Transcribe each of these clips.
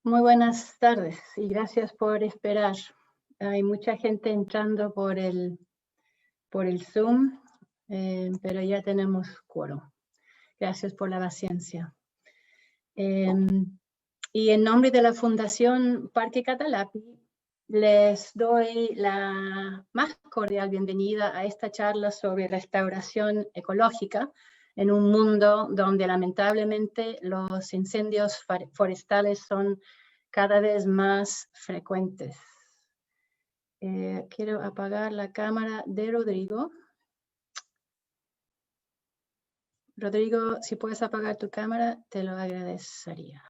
Muy buenas tardes y gracias por esperar. Hay mucha gente entrando por el Zoom, pero ya tenemos quórum. Gracias por la paciencia. Y en nombre de la Fundación Parque Catalapi, les doy la más cordial bienvenida a esta charla sobre restauración ecológica en un mundo donde lamentablemente los incendios forestales son cada vez más frecuentes. Quiero apagar la cámara de Rodrigo. Rodrigo, si puedes apagar tu cámara, te lo agradecería.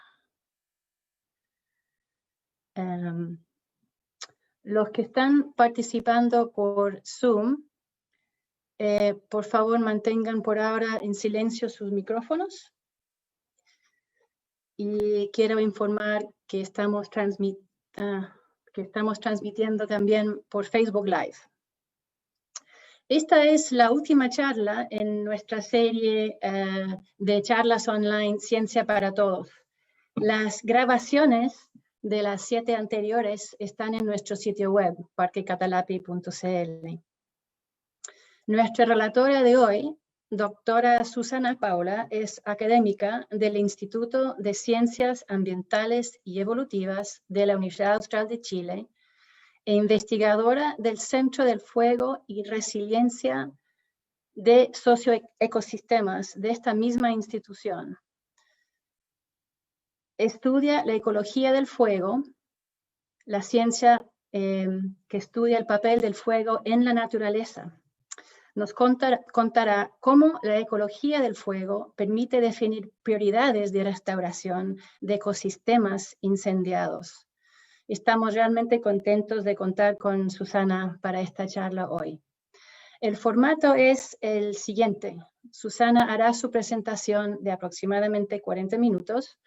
Los que están participando por Zoom, por favor mantengan por ahora en silencio sus micrófonos. Y quiero informar que estamos transmitiendo también por Facebook Live. Esta es la última charla en nuestra serie de charlas online Ciencia para Todos. Las grabaciones de las 7 anteriores están en nuestro sitio web, parquecatalapi.cl. Nuestra relatora de hoy, doctora Susana Paula, es académica del Instituto de Ciencias Ambientales y Evolutivas de la Universidad Austral de Chile e investigadora del Centro del Fuego y Resiliencia de Socioecosistemas de esta misma institución. Estudia la ecología del fuego, la ciencia que estudia el papel del fuego en la naturaleza. Nos contará cómo la ecología del fuego permite definir prioridades de restauración de ecosistemas incendiados. Estamos realmente contentos de contar con Susana para esta charla hoy. El formato es el siguiente. Susana hará su presentación de aproximadamente 40 minutos.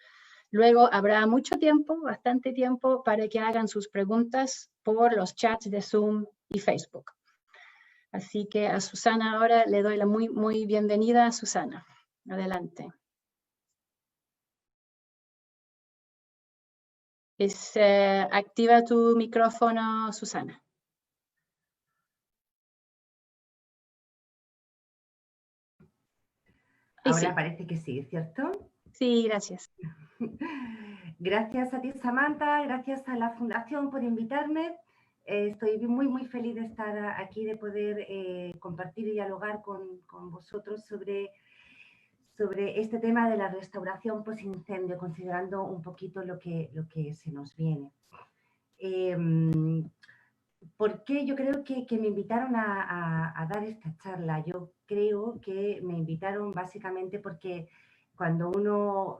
Luego habrá mucho tiempo, bastante tiempo, para que hagan sus preguntas por los chats de Zoom y Facebook. Así que a Susana ahora le doy la muy bienvenida a Susana. Adelante. Activa tu micrófono, Susana. Ahora sí. parece que sí, ¿cierto? Sí, gracias. Gracias a ti, Samantha, gracias a la Fundación por invitarme. Estoy muy feliz de estar aquí, de poder compartir y dialogar con vosotros sobre este tema de la restauración post-incendio, considerando un poquito lo que se nos viene. ¿Por qué yo creo que me invitaron a dar esta charla? Yo creo que me invitaron básicamente porque cuando uno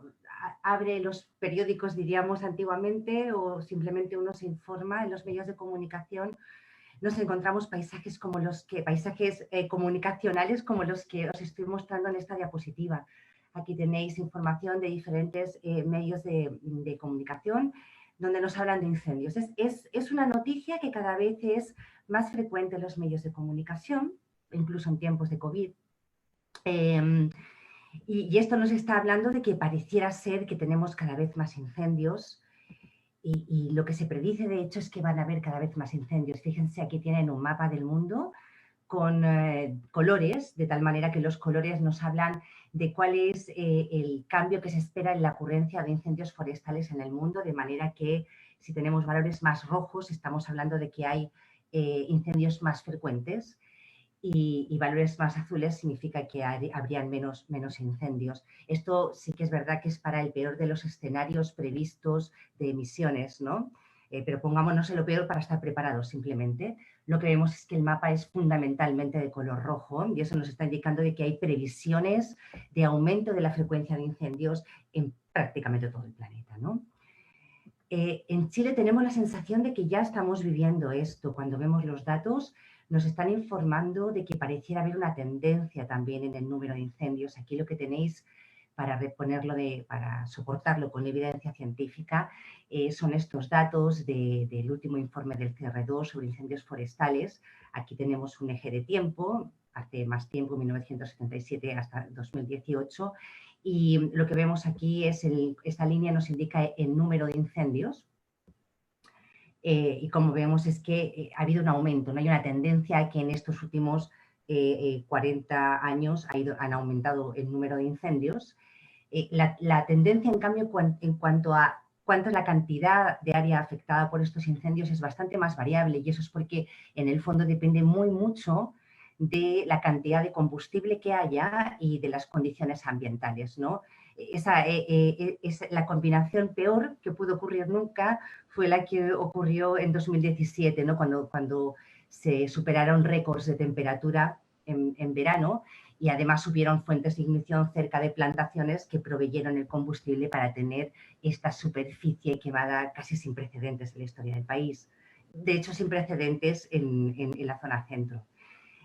abre los periódicos, diríamos antiguamente, o simplemente uno se informa en los medios de comunicación, nos encontramos paisajes comunicacionales como los que os estoy mostrando en esta diapositiva. Aquí tenéis información de diferentes medios de comunicación donde nos hablan de incendios. Es una noticia que cada vez es más frecuente en los medios de comunicación, incluso en tiempos de COVID. Y esto nos está hablando de que pareciera ser que tenemos cada vez más incendios y lo que se predice, de hecho, es que van a haber cada vez más incendios. Fíjense, aquí tienen un mapa del mundo con colores, de tal manera que los colores nos hablan de cuál es el cambio que se espera en la ocurrencia de incendios forestales en el mundo, de manera que si tenemos valores más rojos, estamos hablando de que hay incendios más frecuentes, y valores más azules significa que habrían menos incendios. Esto sí que es verdad que es para el peor de los escenarios previstos de emisiones, ¿no? Pero pongámonos en lo peor para estar preparados simplemente. Lo que vemos es que el mapa es fundamentalmente de color rojo y eso nos está indicando de que hay previsiones de aumento de la frecuencia de incendios en prácticamente todo el planeta, ¿no? En Chile tenemos la sensación de que ya estamos viviendo esto. Cuando vemos los datos, nos están informando de que pareciera haber una tendencia también en el número de incendios. Aquí lo que tenéis para para soportarlo con evidencia científica son estos datos del último informe del CR2 sobre incendios forestales. Aquí tenemos un eje de tiempo, hace más tiempo, 1977 hasta 2018, y lo que vemos aquí es, esta línea nos indica el número de incendios. Y como vemos es que ha habido un aumento, no hay una tendencia que en estos últimos 40 años han aumentado el número de incendios. La tendencia, en cambio, en cuanto a cuánto es la cantidad de área afectada por estos incendios es bastante más variable, y eso es porque en el fondo depende mucho de la cantidad de combustible que haya y de las condiciones ambientales, ¿no? Esa es la combinación peor que pudo ocurrir nunca fue la que ocurrió en 2017, ¿no? Cuando se superaron récords de temperatura en verano, y además hubieron fuentes de ignición cerca de plantaciones que proveyeron el combustible para tener esta superficie quemada casi sin precedentes en la historia del país. De hecho, sin precedentes en la zona centro.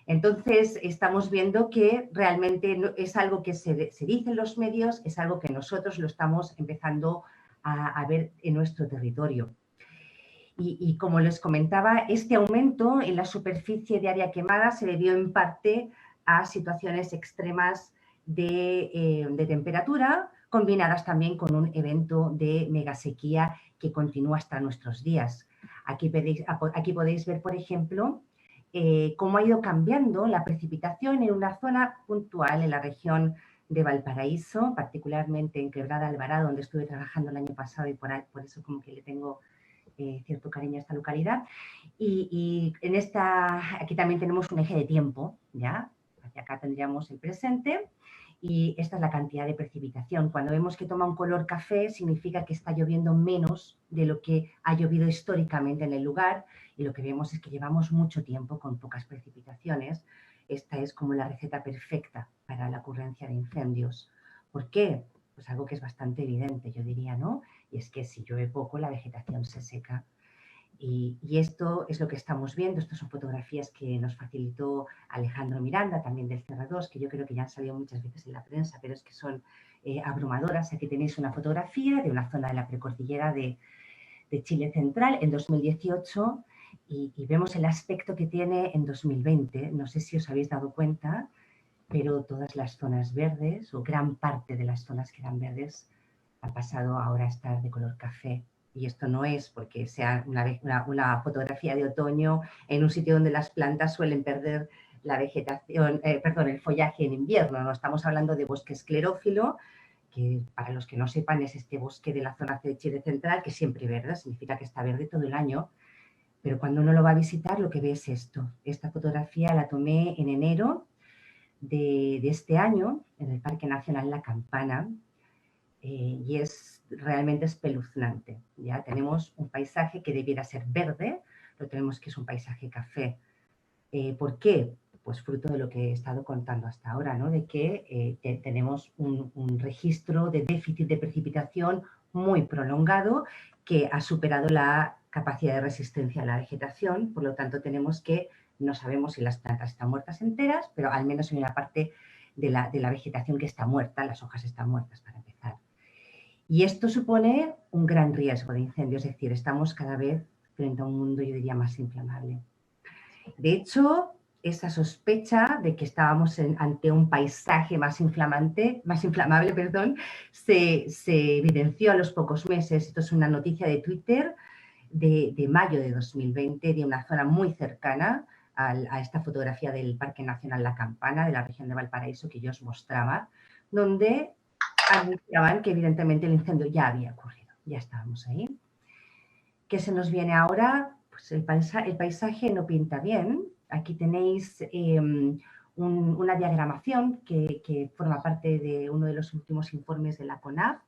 Entonces, estamos viendo que realmente es algo que se dice en los medios, es algo que nosotros lo estamos empezando a ver en nuestro territorio. Y como les comentaba, este aumento en la superficie de área quemada se debió en parte a situaciones extremas de temperatura, combinadas también con un evento de megasequía que continúa hasta nuestros días. Aquí podéis ver, por ejemplo, cómo ha ido cambiando la precipitación en una zona puntual en la región de Valparaíso, particularmente en Quebrada Alvarado, donde estuve trabajando el año pasado, y por eso como que le tengo cierto cariño a esta localidad. Y aquí también tenemos un eje de tiempo, ¿ya? Hacia acá tendríamos el presente, y esta es la cantidad de precipitación. Cuando vemos que toma un color café, significa que está lloviendo menos de lo que ha llovido históricamente en el lugar, y lo que vemos es que llevamos mucho tiempo con pocas precipitaciones. Esta es como la receta perfecta para la ocurrencia de incendios. ¿Por qué? Pues algo que es bastante evidente, yo diría, ¿no? Y es que si llueve poco, la vegetación se seca. Y esto es lo que estamos viendo. Estas son fotografías que nos facilitó Alejandro Miranda, también del CR2, que yo creo que ya han salido muchas veces en la prensa, pero es que son abrumadoras. Aquí tenéis una fotografía de una zona de la precordillera de Chile Central en 2018 y vemos el aspecto que tiene en 2020. No sé si os habéis dado cuenta, pero todas las zonas verdes, o gran parte de las zonas que eran verdes, han pasado ahora a estar de color café. Y esto no es porque sea una fotografía de otoño en un sitio donde las plantas suelen perder la vegetación, el follaje en invierno. No estamos hablando de bosque esclerófilo, que para los que no sepan es este bosque de la zona de Chile Central, que es siempre verde, significa que está verde todo el año. Pero cuando uno lo va a visitar, lo que ve es esto. Esta fotografía la tomé en enero de este año en el Parque Nacional La Campana, y es realmente espeluznante. Ya tenemos un paisaje que debiera ser verde, pero tenemos que es un paisaje café. ¿Por qué? Pues fruto de lo que he estado contando hasta ahora, ¿no? De que tenemos un registro de déficit de precipitación muy prolongado que ha superado la capacidad de resistencia a la vegetación. Por lo tanto, tenemos que, no sabemos si las plantas están muertas enteras, pero al menos hay una parte de la vegetación que está muerta, las hojas están muertas para empezar. Y esto supone un gran riesgo de incendio, es decir, estamos cada vez frente a un mundo, yo diría, más inflamable. De hecho, esa sospecha de que estábamos ante un paisaje más inflamable, se evidenció a los pocos meses. Esto es una noticia de Twitter de mayo de 2020, de una zona muy cercana a esta fotografía del Parque Nacional La Campana, de la región de Valparaíso, que yo os mostraba, donde anunciaban que evidentemente el incendio ya había ocurrido, ya estábamos ahí. ¿Qué se nos viene ahora? Pues el paisaje no pinta bien. Aquí tenéis una diagramación que forma parte de uno de los últimos informes de la CONAF,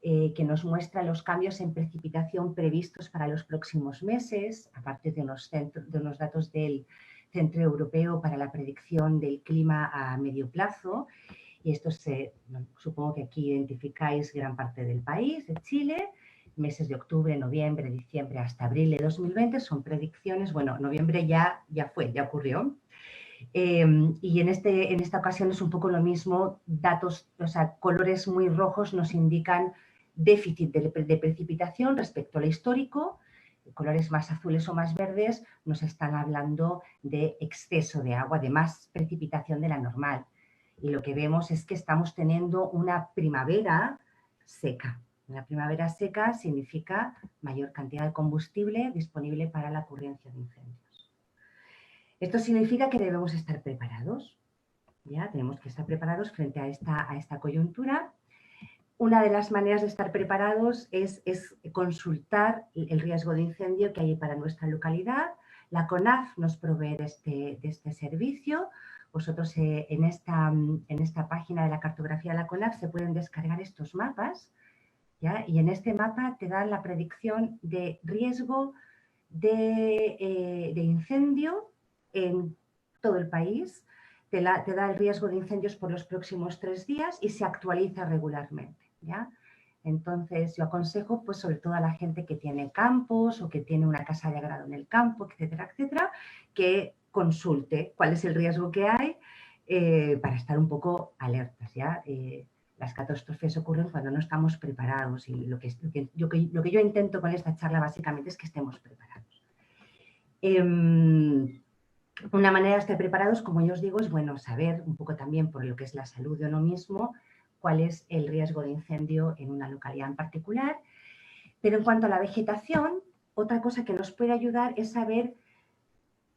que nos muestra los cambios en precipitación previstos para los próximos meses, aparte de unos datos del Centro Europeo para la Predicción del Clima a Medio Plazo. Y esto supongo que aquí identificáis gran parte del país, de Chile. Meses de octubre, noviembre, diciembre hasta abril de 2020 son predicciones. Bueno, noviembre ya ocurrió. Y en esta ocasión es un poco lo mismo. Datos, o sea, colores muy rojos nos indican déficit de precipitación respecto al histórico. Colores más azules o más verdes nos están hablando de exceso de agua, de más precipitación de la normal. Y lo que vemos es que estamos teniendo una primavera seca. Una primavera seca significa mayor cantidad de combustible disponible para la ocurrencia de incendios. Esto significa que debemos estar preparados. ¿Ya? Tenemos que estar preparados frente a esta coyuntura. Una de las maneras de estar preparados es consultar el riesgo de incendio que hay para nuestra localidad. La CONAF nos provee de este servicio. Vosotros en esta página de la cartografía de la CONAF se pueden descargar estos mapas, ¿ya? Y en este mapa te dan la predicción de riesgo de incendio en todo el país. Te da el riesgo de incendios por los próximos 3 días y se actualiza regularmente, ¿ya? Entonces yo aconsejo, pues sobre todo a la gente que tiene campos o que tiene una casa de agrado en el campo, etcétera, etcétera, que consulte cuál es el riesgo que hay para estar un poco alertas, ¿ya? Las catástrofes ocurren cuando no estamos preparados y lo que yo intento con esta charla básicamente es que estemos preparados. Una manera de estar preparados, como yo os digo, es bueno saber un poco también por lo que es la salud de uno mismo, cuál es el riesgo de incendio en una localidad en particular. Pero en cuanto a la vegetación, otra cosa que nos puede ayudar es saber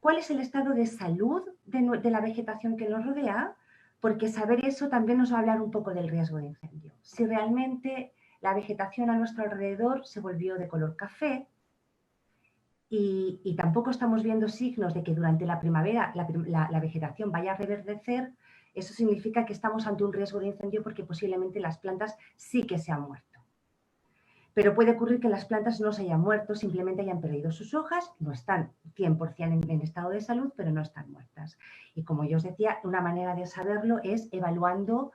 cuál es el estado de salud de la vegetación que nos rodea, porque saber eso también nos va a hablar un poco del riesgo de incendio. Si realmente la vegetación a nuestro alrededor se volvió de color café y tampoco estamos viendo signos de que durante la primavera la vegetación vaya a reverdecer, eso significa que estamos ante un riesgo de incendio porque posiblemente las plantas sí que se han muerto. Pero puede ocurrir que las plantas no se hayan muerto, simplemente hayan perdido sus hojas, no están 100% en estado de salud, pero no están muertas. Y como yo os decía, una manera de saberlo es evaluando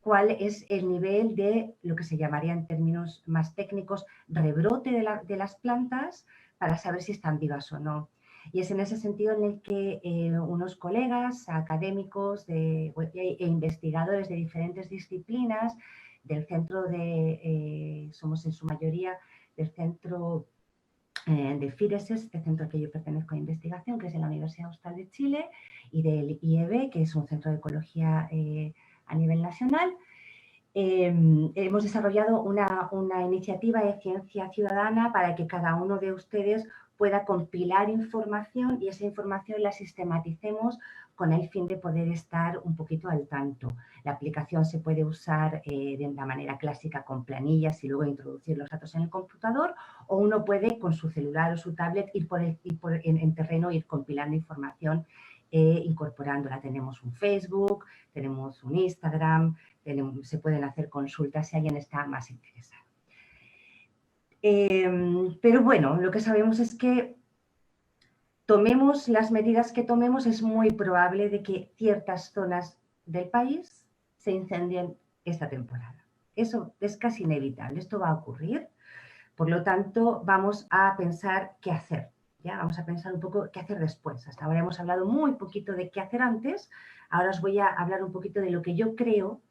cuál es el nivel de lo que se llamaría en términos más técnicos rebrote de las plantas, para saber si están vivas o no. Y es en ese sentido en el que unos colegas académicos e investigadores de diferentes disciplinas del centro somos en su mayoría del centro de FIRESES, este centro al que yo pertenezco a investigación, que es de la Universidad Austral de Chile, y del IEB, que es un centro de ecología a nivel nacional. Hemos desarrollado una iniciativa de ciencia ciudadana para que cada uno de ustedes pueda compilar información y esa información la sistematicemos con el fin de poder estar un poquito al tanto. La aplicación se puede usar de la manera clásica con planillas y luego introducir los datos en el computador, o uno puede con su celular o su tablet ir en terreno, ir compilando información incorporándola. Tenemos un Facebook, tenemos un Instagram, se pueden hacer consultas si alguien está más interesado. Pero bueno, lo que sabemos es que tomemos las medidas que tomemos, es muy probable de que ciertas zonas del país se incendien esta temporada. Eso es casi inevitable, esto va a ocurrir. Por lo tanto, vamos a pensar qué hacer. ¿Ya? Vamos a pensar un poco qué hacer después. Hasta ahora hemos hablado muy poquito de qué hacer antes. Ahora os voy a hablar un poquito de lo que yo creo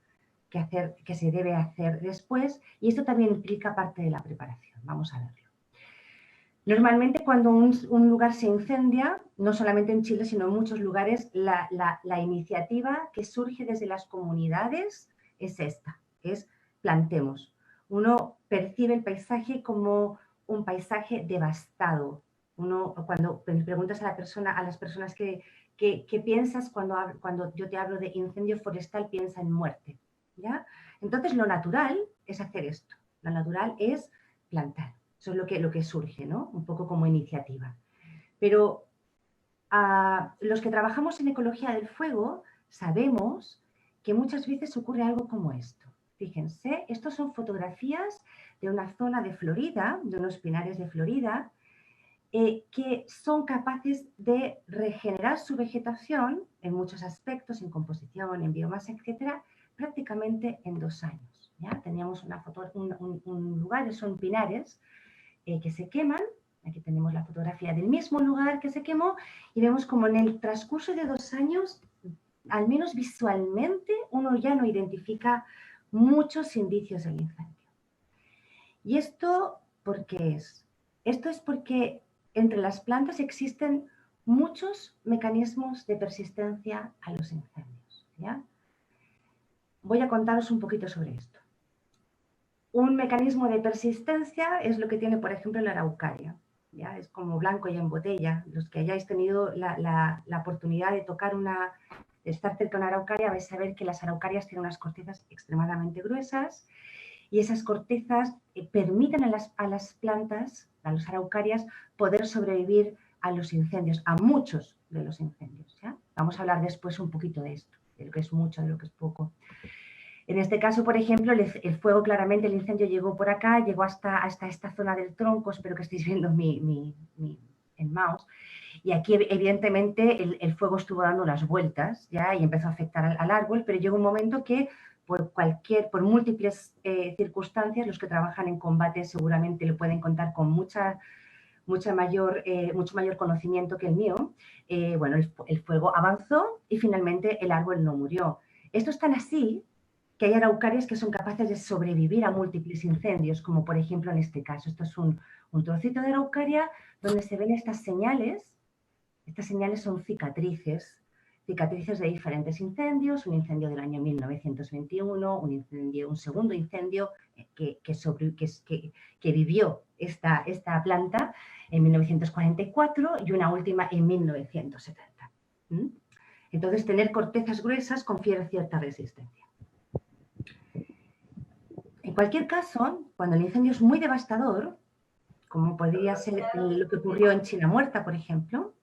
que se debe hacer después, y esto también implica parte de la preparación. Vamos a verlo. Normalmente cuando un lugar se incendia, no solamente en Chile, sino en muchos lugares, la iniciativa que surge desde las comunidades es esta, es plantemos. Uno percibe el paisaje como un paisaje devastado. Cuando preguntas a las personas ¿qué piensas cuando yo te hablo de incendio forestal? Piensa en muerte. ¿Ya? Entonces, lo natural es hacer esto. Lo natural es plantar. Eso es lo que surge, ¿no? Un poco como iniciativa. Pero los que trabajamos en ecología del fuego sabemos que muchas veces ocurre algo como esto. Fíjense, estas son fotografías de una zona de Florida, de unos pinares de Florida, que son capaces de regenerar su vegetación en muchos aspectos, en composición, en biomasa, etcétera, prácticamente en 2 años. ¿Ya? Teníamos un lugar, son pinares que se queman. Aquí tenemos la fotografía del mismo lugar que se quemó y vemos como en el transcurso de 2 años, al menos visualmente, uno ya no identifica muchos indicios del incendio. ¿Y esto por qué es? Esto es porque entre las plantas existen muchos mecanismos de persistencia a los incendios. ¿Ya? Voy a contaros un poquito sobre esto. Un mecanismo de persistencia es lo que tiene, por ejemplo, la araucaria. ¿Ya? Es como blanco y en botella. Los que hayáis tenido la oportunidad de estar cerca de una araucaria, vais a ver que las araucarias tienen unas cortezas extremadamente gruesas y esas cortezas permiten a las plantas, a las araucarias, poder sobrevivir a los incendios, a muchos de los incendios. ¿Ya? Vamos a hablar después un poquito de esto, de lo que es mucho, de lo que es poco. En este caso, por ejemplo, el fuego claramente, el incendio llegó por acá, llegó hasta esta zona del tronco, espero que estéis viendo el mouse, y aquí evidentemente el fuego estuvo dando unas vueltas, ¿ya? Y empezó a afectar al árbol, pero llegó un momento que por múltiples circunstancias, los que trabajan en combate seguramente lo pueden contar con mucho mayor conocimiento que el mío. Bueno, el fuego avanzó y finalmente el árbol no murió. Esto es tan así que hay araucarias que son capaces de sobrevivir a múltiples incendios, como por ejemplo en este caso. Esto es un trocito de araucaria donde se ven estas señales. Estas señales son cicatrices de diferentes incendios, un incendio del año 1921, un segundo incendio que vivió esta planta en 1944 y una última en 1970. Entonces, tener cortezas gruesas confiere cierta resistencia. En cualquier caso, cuando el incendio es muy devastador, como podría ser lo que ocurrió en China Muerta, por ejemplo,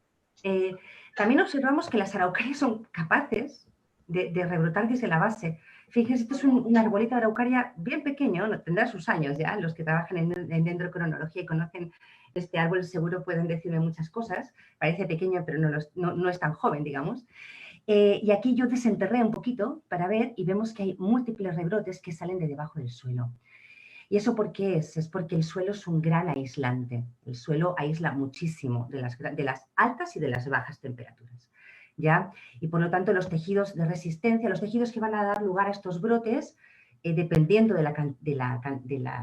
también observamos que las araucarias son capaces de rebrotar desde la base. Fíjense, esto es un arbolito de araucaria bien pequeño, no tendrá sus años ya, los que trabajan en dendrocronología y conocen este árbol seguro pueden decirme muchas cosas, parece pequeño pero no es tan joven, digamos. Y aquí yo desenterré un poquito para ver y vemos que hay múltiples rebrotes que salen de debajo del suelo. ¿Y eso por qué es? Es porque el suelo es un gran aislante. El suelo aísla muchísimo de las altas y de las bajas temperaturas, ¿ya? Y por lo tanto los tejidos de resistencia, los tejidos que van a dar lugar a estos brotes, dependiendo de la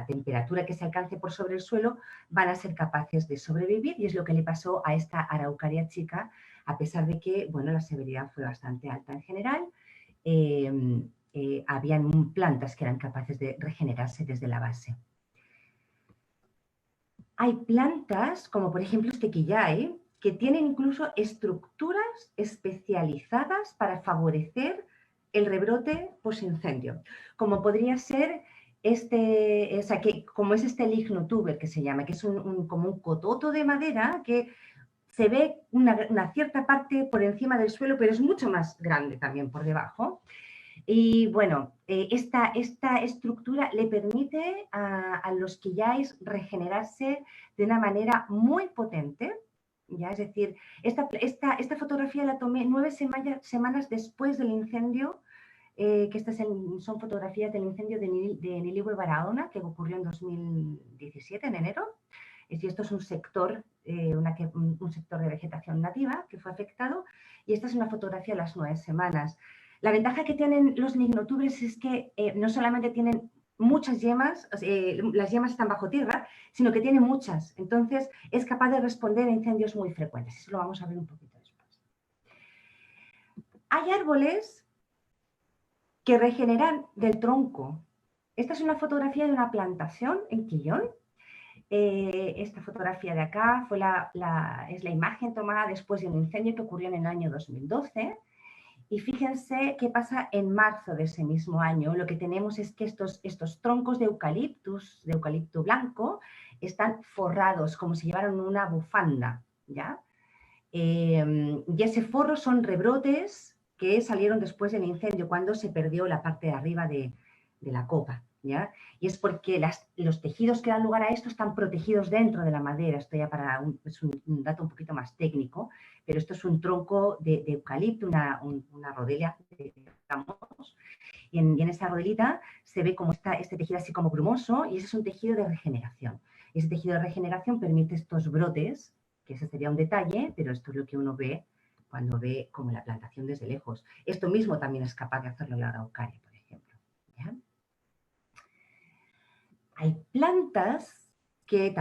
temperatura que se alcance por sobre el suelo, van a ser capaces de sobrevivir, y es lo que le pasó a esta araucaria chica, a pesar de que, bueno, la severidad fue bastante alta en general. Habían plantas que eran capaces de regenerarse desde la base. Hay plantas, como por ejemplo este quillay, que tienen incluso estructuras especializadas para favorecer el rebrote posincendio, como podría ser como es este lignotuber que se llama, que es como un cototo de madera que se ve una cierta parte por encima del suelo, pero es mucho más grande también por debajo. Y bueno, esta estructura le permite a los quillayes regenerarse de una manera muy potente, ¿ya? Es decir, esta fotografía la tomé 9 semanas después del incendio, que estas son fotografías del incendio de Nilihue Barahona, que ocurrió en 2017, en enero. Es decir, esto es un sector, un sector de vegetación nativa que fue afectado, y esta es una fotografía a las 9 semanas. La ventaja que tienen los lignotubers es que no solamente tienen muchas yemas, las yemas están bajo tierra, sino que tienen muchas. Entonces, es capaz de responder a incendios muy frecuentes. Eso lo vamos a ver un poquito después. Hay árboles que regeneran del tronco. Esta es una fotografía de una plantación en Quillón. Esta fotografía de acá es la imagen tomada después de un incendio que ocurrió en el año 2012. Y fíjense qué pasa en marzo de ese mismo año. Lo que tenemos es que estos troncos de eucalipto blanco, están forrados como si llevaran una bufanda, ¿ya? Y ese forro son rebrotes que salieron después del incendio, cuando se perdió la parte de arriba de la copa, ¿ya? Y es porque los tejidos que dan lugar a esto están protegidos dentro de la madera. Esto ya es un dato un poquito más técnico, pero esto es un tronco de eucalipto, una rodela, digamos, y en esta rodelita se ve como este tejido así como grumoso, y ese es un tejido de regeneración. Y ese tejido de regeneración permite estos brotes, que ese sería un detalle, pero esto es lo que uno ve cuando ve como la plantación desde lejos. Esto mismo también es capaz de hacerlo la araucaria, por ejemplo, ¿ya? Hay plantas que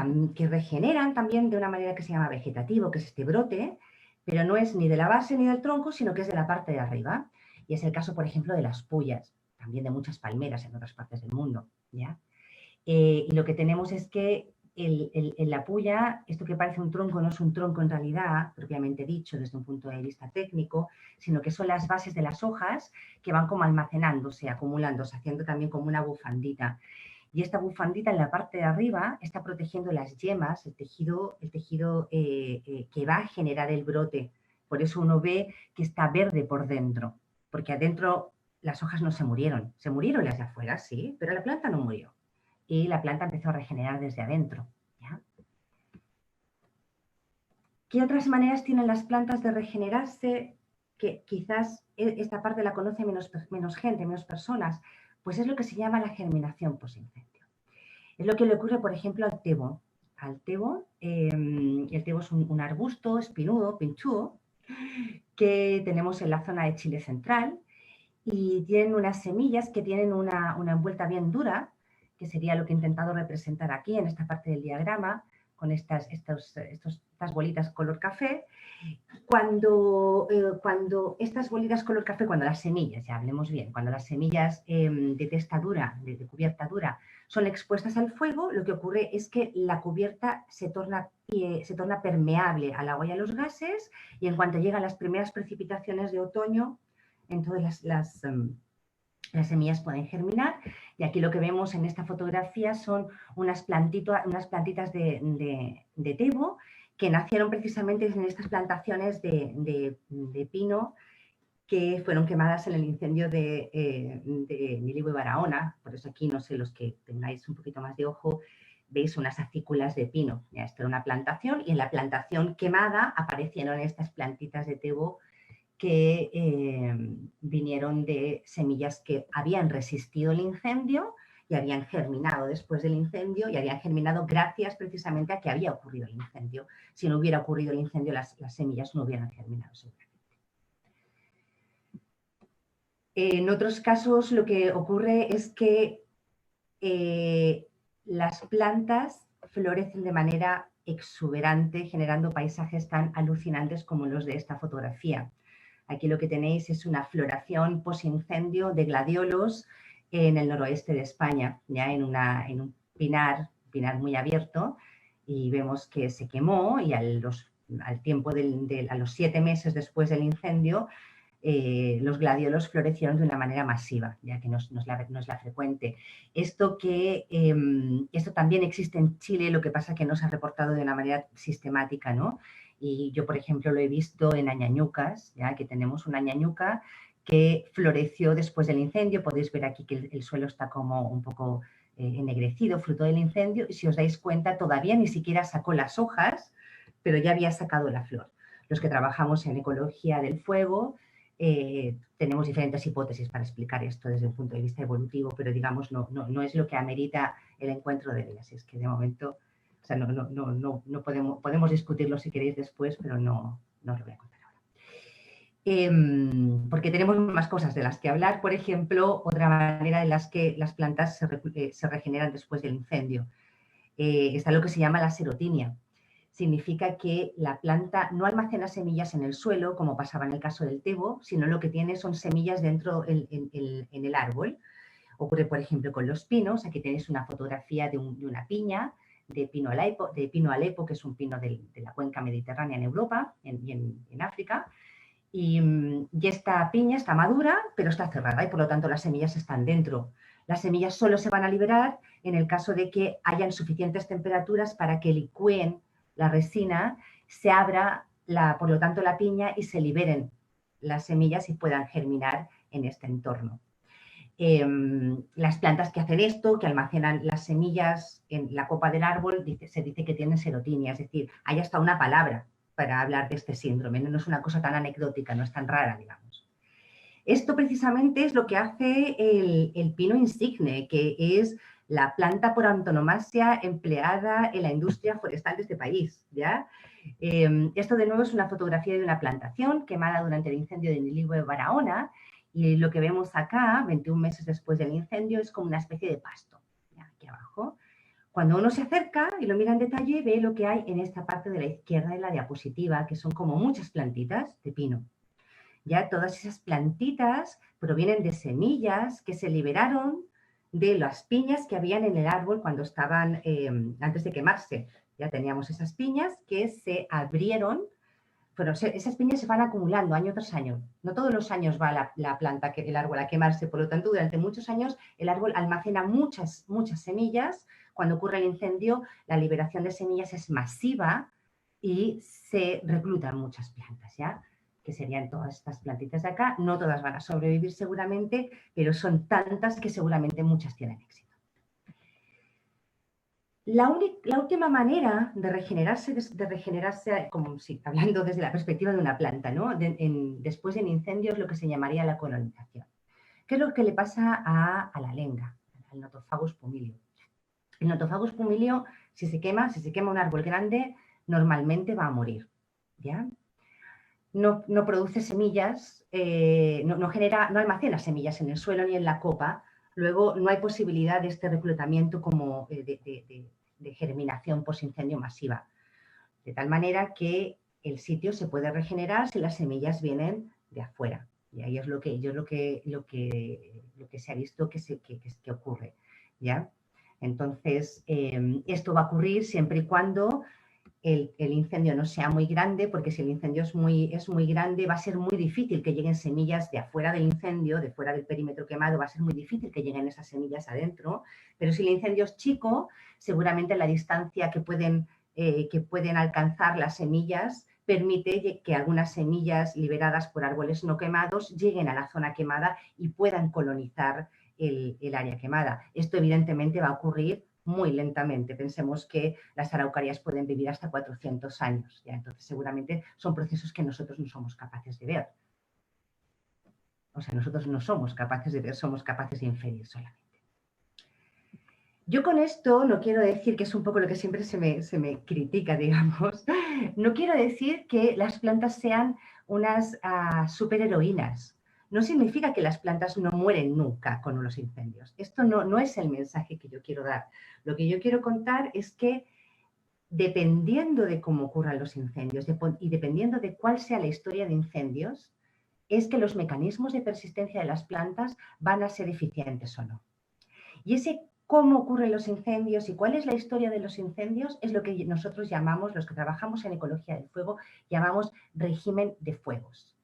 regeneran también de una manera que se llama vegetativo, que es este brote, pero no es ni de la base ni del tronco, sino que es de la parte de arriba. Y es el caso, por ejemplo, de las puyas, también de muchas palmeras en otras partes del mundo, ¿ya? Y lo que tenemos es que en la puya, esto que parece un tronco no es un tronco en realidad, propiamente dicho, desde un punto de vista técnico, sino que son las bases de las hojas que van como almacenándose, acumulándose, haciendo también como una bufandita. Y esta bufandita en la parte de arriba está protegiendo las yemas, el tejido que va a generar el brote. Por eso uno ve que está verde por dentro, porque adentro las hojas no se murieron las de afuera, sí, pero la planta no murió. Y la planta empezó a regenerar desde adentro, ¿ya? ¿Qué otras maneras tienen las plantas de regenerarse? Que quizás esta parte la conoce menos gente, menos personas. Pues es lo que se llama la germinación posincendio. Es lo que le ocurre, por ejemplo, al tebo. El tebo es un arbusto espinudo, pinchudo, que tenemos en la zona de Chile central, y tienen unas semillas que tienen una envuelta bien dura, que sería lo que he intentado representar aquí en esta parte del diagrama, con estas bolitas color café. Cuando estas bolitas color café, cuando las semillas, ya hablemos bien, cuando las semillas de testa dura, de cubierta dura, son expuestas al fuego, lo que ocurre es que la cubierta se torna permeable al agua y a los gases, y en cuanto llegan las primeras precipitaciones de otoño, entonces las semillas pueden germinar. Y aquí lo que vemos en esta fotografía son unas plantitas de tebo que nacieron precisamente en estas plantaciones de pino que fueron quemadas en el incendio de Nilihue Barahona. Por eso aquí, no sé, los que tengáis un poquito más de ojo, veis unas acículas de pino. Ya, esto era una plantación, y en la plantación quemada aparecieron estas plantitas de tebo que vinieron de semillas que habían resistido el incendio, que habían germinado después del incendio y habían germinado gracias precisamente a que había ocurrido el incendio. Si no hubiera ocurrido el incendio, las semillas no hubieran germinado seguramente. En otros casos lo que ocurre es que las plantas florecen de manera exuberante, generando paisajes tan alucinantes como los de esta fotografía. Aquí lo que tenéis es una floración posincendio de gladiolos en el noroeste de España, ya en un pinar muy abierto, y vemos que se quemó y al tiempo a los 7 meses después del incendio, los gladiolos florecieron de una manera masiva, ya que no es la frecuente. Esto también existe en Chile, lo que pasa que no se ha reportado de una manera sistemática, ¿no? Y yo, por ejemplo, lo he visto en Añañucas, ya que tenemos una añañuca que floreció después del incendio. Podéis ver aquí que el suelo está como un poco ennegrecido, fruto del incendio, y si os dais cuenta, todavía ni siquiera sacó las hojas, pero ya había sacado la flor. Los que trabajamos en ecología del fuego, tenemos diferentes hipótesis para explicar esto desde un punto de vista evolutivo, pero digamos no es lo que amerita el encuentro de ellas. Es que de momento, o sea, no podemos discutirlo si queréis después, pero no os lo voy a contar ahora. Porque tenemos más cosas de las que hablar. Por ejemplo, otra manera en las que las plantas se regeneran después del incendio. Está lo que se llama la serotinia. Significa que la planta no almacena semillas en el suelo, como pasaba en el caso del tebo, sino lo que tiene son semillas dentro en el árbol. Ocurre, por ejemplo, con los pinos. Aquí tenéis una fotografía de una piña, de pino alepo, que es un pino de la cuenca mediterránea en Europa y en África. Y esta piña está madura, pero está cerrada y por lo tanto las semillas están dentro. Las semillas solo se van a liberar en el caso de que hayan suficientes temperaturas para que licúen la resina, se abra por lo tanto la piña y se liberen las semillas y puedan germinar en este entorno. Las plantas que hacen esto, que almacenan las semillas en la copa del árbol, se dice que tienen serotinia, es decir, hay hasta una palabra para hablar de este síndrome, no es una cosa tan anecdótica, no es tan rara, digamos. Esto precisamente es lo que hace el pino insigne, que es la planta por antonomasia empleada en la industria forestal de este país, ¿ya? Esto de nuevo es una fotografía de una plantación quemada durante el incendio de Niligüe de Barahona, y lo que vemos acá, 21 meses después del incendio, es como una especie de pasto, ¿ya? Aquí abajo. Cuando uno se acerca y lo mira en detalle, ve lo que hay en esta parte de la izquierda de la diapositiva, que son como muchas plantitas de pino. Ya todas esas plantitas provienen de semillas que se liberaron de las piñas que habían en el árbol cuando estaban, antes de quemarse. Ya teníamos esas piñas que se abrieron, pero esas piñas se van acumulando año tras año. No todos los años va el árbol a quemarse, por lo tanto, durante muchos años el árbol almacena muchas semillas. Cuando ocurre el incendio, la liberación de semillas es masiva y se reclutan muchas plantas, ¿ya? Que serían todas estas plantitas de acá. No todas van a sobrevivir seguramente, pero son tantas que seguramente muchas tienen éxito. La última manera de regenerarse, como si, hablando desde la perspectiva de una planta, ¿no? Después del incendio, es lo que se llamaría la colonización. ¿Qué es lo que le pasa a la lenga, al Nothofagus pumilio? El Nothofagus pumilio, si se quema un árbol grande, normalmente va a morir, ¿ya? No produce semillas, no almacena semillas en el suelo ni en la copa. Luego no hay posibilidad de este reclutamiento como de germinación posincendio masiva. De tal manera que el sitio se puede regenerar si las semillas vienen de afuera. Y ahí es lo que se ha visto que ocurre, ¿ya? Entonces, esto va a ocurrir siempre y cuando el incendio no sea muy grande, porque si el incendio es muy grande, va a ser muy difícil que lleguen semillas de afuera del incendio, de fuera del perímetro quemado, va a ser muy difícil que lleguen esas semillas adentro. Pero si el incendio es chico, seguramente la distancia que pueden alcanzar las semillas permite que algunas semillas liberadas por árboles no quemados lleguen a la zona quemada y puedan colonizar el área quemada. Esto evidentemente va a ocurrir muy lentamente. Pensemos que las araucarias pueden vivir hasta 400 años. ¿Ya? Entonces, seguramente son procesos que nosotros no somos capaces de ver. O sea, nosotros no somos capaces de ver, somos capaces de inferir solamente. Yo con esto no quiero decir, que es un poco lo que siempre se me critica, digamos, no quiero decir que las plantas sean unas superheroínas. No significa que las plantas no mueren nunca con los incendios. Esto no es el mensaje que yo quiero dar. Lo que yo quiero contar es que dependiendo de cómo ocurran los incendios y dependiendo de cuál sea la historia de incendios, es que los mecanismos de persistencia de las plantas van a ser eficientes o no. Y ese cómo ocurren los incendios y cuál es la historia de los incendios es lo que nosotros llamamos, los que trabajamos en ecología del fuego, llamamos régimen de fuegos.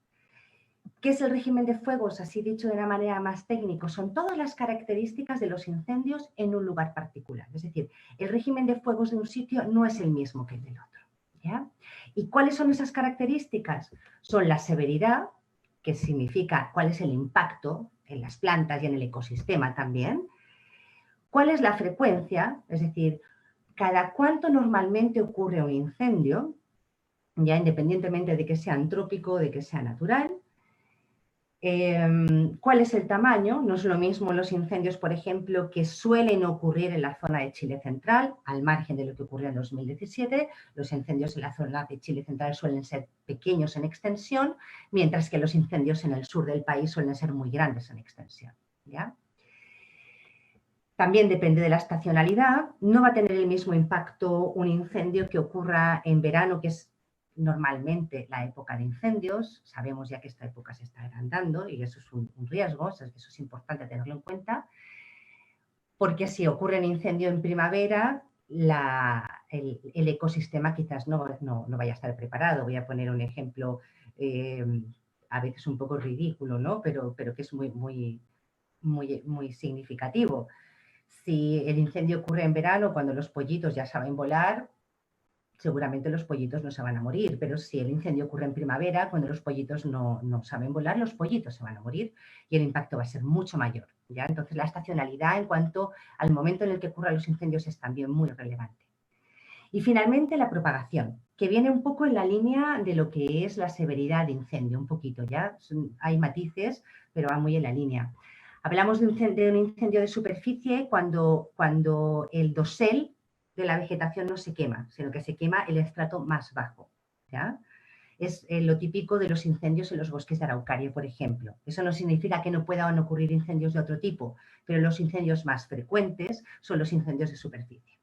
¿Qué es el régimen de fuegos? Así dicho de una manera más técnica, son todas las características de los incendios en un lugar particular. Es decir, el régimen de fuegos de un sitio no es el mismo que el del otro. ¿Ya? ¿Y cuáles son esas características? Son la severidad, que significa cuál es el impacto en las plantas y en el ecosistema también. ¿Cuál es la frecuencia? Es decir, cada cuánto normalmente ocurre un incendio, ya independientemente de que sea antrópico o de que sea natural. ¿Cuál es el tamaño? No es lo mismo los incendios, por ejemplo, que suelen ocurrir en la zona de Chile Central, al margen de lo que ocurrió en 2017. Los incendios en la zona de Chile Central suelen ser pequeños en extensión, mientras que los incendios en el sur del país suelen ser muy grandes en extensión. ¿Ya? También depende de la estacionalidad. No va a tener el mismo impacto un incendio que ocurra en verano, que es normalmente la época de incendios. Sabemos ya que esta época se está agrandando y eso es un riesgo, eso es importante tenerlo en cuenta, porque si ocurre un incendio en primavera, el ecosistema quizás no vaya a estar preparado. Voy a poner un ejemplo a veces un poco ridículo, ¿no? pero que es muy significativo. Si el incendio ocurre en verano, cuando los pollitos ya saben volar, seguramente los pollitos no se van a morir, pero si el incendio ocurre en primavera, cuando los pollitos no saben volar, los pollitos se van a morir y el impacto va a ser mucho mayor. ¿Ya? Entonces, la estacionalidad en cuanto al momento en el que ocurran los incendios es también muy relevante. Y finalmente, la propagación, que viene un poco en la línea de lo que es la severidad de incendio, un poquito, ¿ya? Hay matices, pero va muy en la línea. Hablamos de un incendio de superficie cuando el dosel de la vegetación no se quema, sino que se quema el estrato más bajo. ¿Ya? Es lo típico de los incendios en los bosques de araucaria, por ejemplo. Eso no significa que no puedan ocurrir incendios de otro tipo, pero los incendios más frecuentes son los incendios de superficie.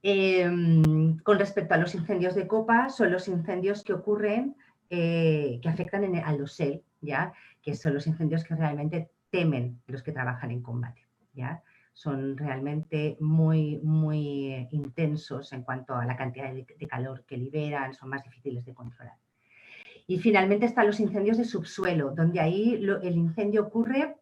Con respecto a los incendios de copa, son los incendios que ocurren, que afectan al dosel, ¿ya? Que son los incendios que realmente temen los que trabajan en combate. ¿Ya? Son realmente muy intensos en cuanto a la cantidad de calor que liberan, son más difíciles de controlar. Y finalmente están los incendios de subsuelo, donde ahí el incendio ocurre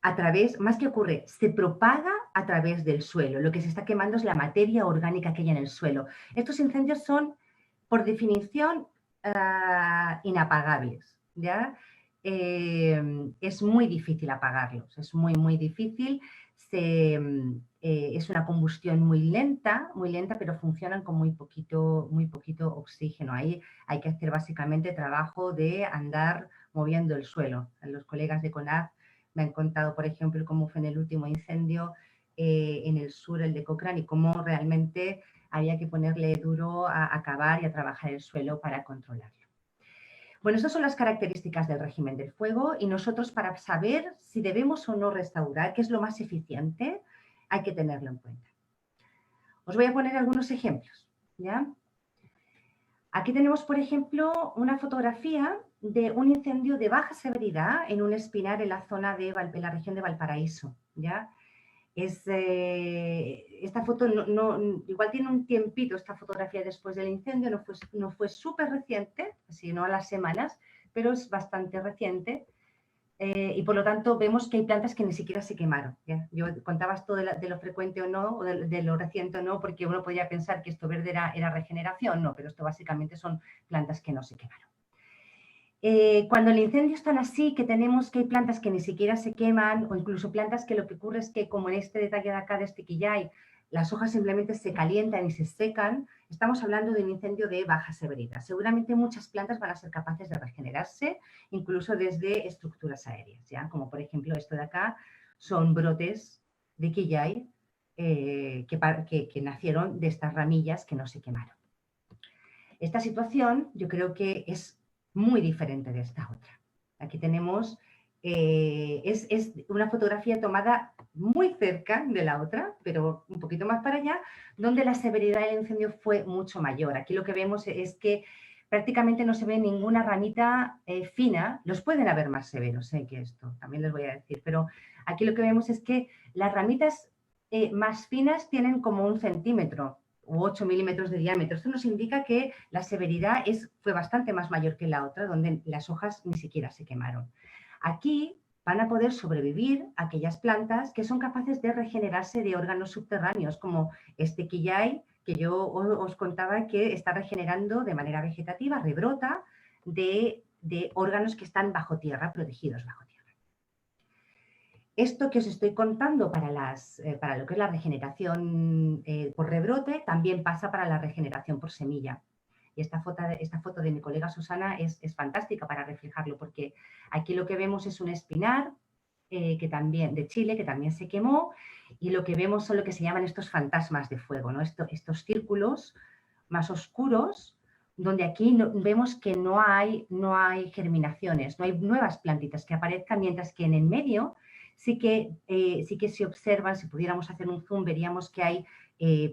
a través, más que ocurre, se propaga a través del suelo. Lo que se está quemando es la materia orgánica que hay en el suelo. Estos incendios son, por definición, inapagables. ¿Ya? Es muy difícil apagarlos, es muy difícil. Es una combustión muy lenta, pero funcionan con muy poquito oxígeno. Ahí hay que hacer básicamente trabajo de andar moviendo el suelo. Los colegas de CONAF me han contado, por ejemplo, cómo fue en el último incendio en el sur, el de Cochrane, y cómo realmente había que ponerle duro a acabar y a trabajar el suelo para controlarlo. Bueno, estas son las características del régimen del fuego y nosotros, para saber si debemos o no restaurar, qué es lo más eficiente, hay que tenerlo en cuenta. Os voy a poner algunos ejemplos. ¿Ya? Aquí tenemos, por ejemplo, una fotografía de un incendio de baja severidad en un espinar en la zona de la región de Valparaíso. ¿Ya? Esta foto igual tiene un tiempito, esta fotografía después del incendio, no fue súper reciente, sino a las semanas, pero es bastante reciente. Y por lo tanto vemos que hay plantas que ni siquiera se quemaron. ¿Ya? Yo contaba esto de lo frecuente o no, o de lo reciente o no, porque uno podría pensar que esto verde era regeneración, no, pero esto básicamente son plantas que no se quemaron. Cuando el incendio es tan así, que tenemos que hay plantas que ni siquiera se queman, o incluso plantas que lo que ocurre es que, como en este detalle de acá, de este quillay, las hojas simplemente se calientan y se secan, estamos hablando de un incendio de baja severidad. Seguramente muchas plantas van a ser capaces de regenerarse, incluso desde estructuras aéreas, ¿ya? Como por ejemplo esto de acá, son brotes de quillay que nacieron de estas ramillas que no se quemaron. Esta situación yo creo que es muy diferente de esta otra. Aquí tenemos, es una fotografía tomada muy cerca de la otra, pero un poquito más para allá, donde la severidad del incendio fue mucho mayor. Aquí lo que vemos es que prácticamente no se ve ninguna ramita fina. Los pueden haber más severos, que esto también les voy a decir, pero aquí lo que vemos es que las ramitas más finas tienen como 1 centímetro u 8 milímetros de diámetro. Esto nos indica que la severidad fue bastante más mayor que la otra, donde las hojas ni siquiera se quemaron. Aquí van a poder sobrevivir aquellas plantas que son capaces de regenerarse de órganos subterráneos, como este quillay, que yo os contaba que está regenerando de manera vegetativa, rebrota de órganos que están bajo tierra, protegidos bajo tierra. Esto que os estoy contando para lo que es la regeneración por rebrote también pasa para la regeneración por semilla. Y esta foto de mi colega Susana es fantástica para reflejarlo, porque aquí lo que vemos es un espinar de Chile, que también se quemó, y lo que vemos son lo que se llaman estos fantasmas de fuego, ¿no? Estos círculos más oscuros, donde aquí vemos que no hay germinaciones, no hay nuevas plantitas que aparezcan, mientras que en el medio sí que se observan, si pudiéramos hacer un zoom, veríamos que hay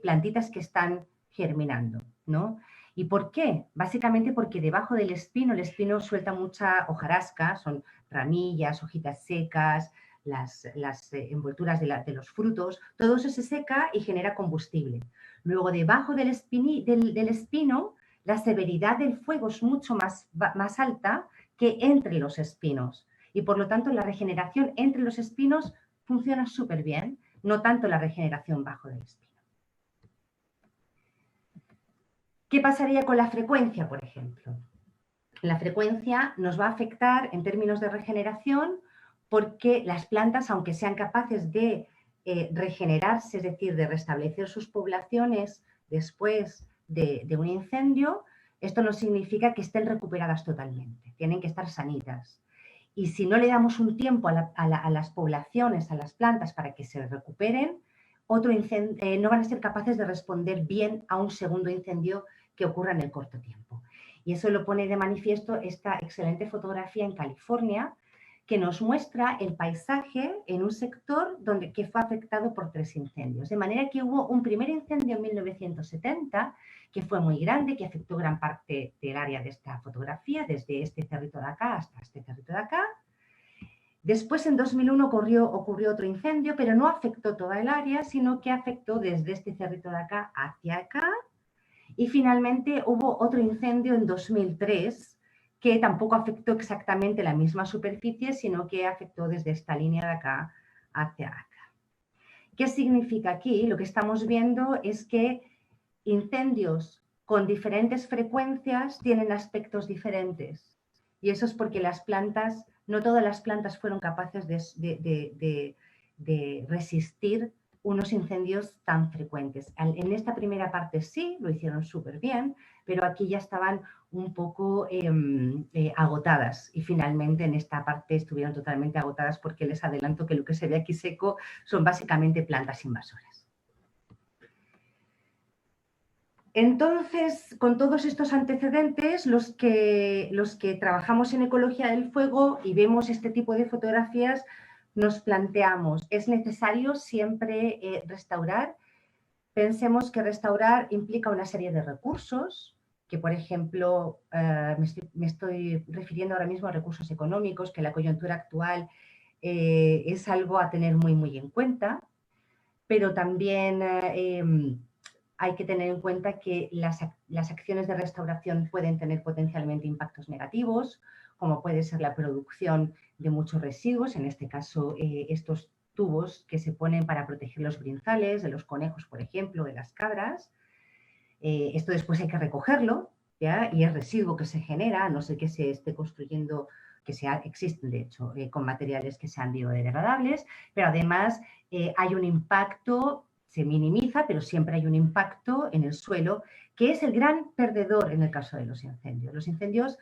plantitas que están germinando, ¿no? ¿Y por qué? Básicamente porque debajo del espino, el espino suelta mucha hojarasca, son ramillas, hojitas secas, las envolturas de los frutos, todo eso se seca y genera combustible. Luego, debajo del espino, la severidad del fuego es mucho más alta que entre los espinos. Y por lo tanto, la regeneración entre los espinos funciona súper bien, no tanto la regeneración bajo del espino. ¿Qué pasaría con la frecuencia, por ejemplo? La frecuencia nos va a afectar en términos de regeneración porque las plantas, aunque sean capaces de regenerarse, es decir, de restablecer sus poblaciones después de un incendio, esto no significa que estén recuperadas totalmente, tienen que estar sanitas. Y si no le damos un tiempo a las poblaciones, a las plantas para que se recuperen, no van a ser capaces de responder bien a un segundo incendio que ocurra en el corto tiempo. Y eso lo pone de manifiesto esta excelente fotografía en California, que nos muestra el paisaje en un sector que fue afectado por 3 incendios. De manera que hubo un primer incendio en 1970, que fue muy grande, que afectó gran parte del área de esta fotografía, desde este cerrito de acá hasta este cerrito de acá. Después, en 2001, ocurrió otro incendio, pero no afectó toda el área, sino que afectó desde este cerrito de acá hacia acá. Y finalmente hubo otro incendio en 2003, que tampoco afectó exactamente la misma superficie, sino que afectó desde esta línea de acá hacia acá. ¿Qué significa aquí? Lo que estamos viendo es que incendios con diferentes frecuencias tienen aspectos diferentes. Y eso es porque no todas las plantas fueron capaces de resistir unos incendios tan frecuentes. En esta primera parte sí, lo hicieron súper bien, pero aquí ya estaban un poco agotadas y finalmente en esta parte estuvieron totalmente agotadas, porque les adelanto que lo que se ve aquí seco son básicamente plantas invasoras. Entonces, con todos estos antecedentes, los que trabajamos en ecología del fuego y vemos este tipo de fotografías, nos planteamos, ¿es necesario siempre restaurar? Pensemos que restaurar implica una serie de recursos, que por ejemplo, me estoy refiriendo ahora mismo a recursos económicos, que la coyuntura actual es algo a tener muy, muy en cuenta, pero también hay que tener en cuenta que las acciones de restauración pueden tener potencialmente impactos negativos, como puede ser la producción de muchos residuos, en este caso estos tubos que se ponen para proteger los brinzales, de los conejos, por ejemplo, de las cabras. Esto después hay que recogerlo, ¿ya? Y el residuo que se genera, a no ser que se esté construyendo, existen de hecho con materiales que sean biodegradables, pero además hay un impacto, se minimiza, pero siempre hay un impacto en el suelo, que es el gran perdedor en el caso de los incendios. Los incendios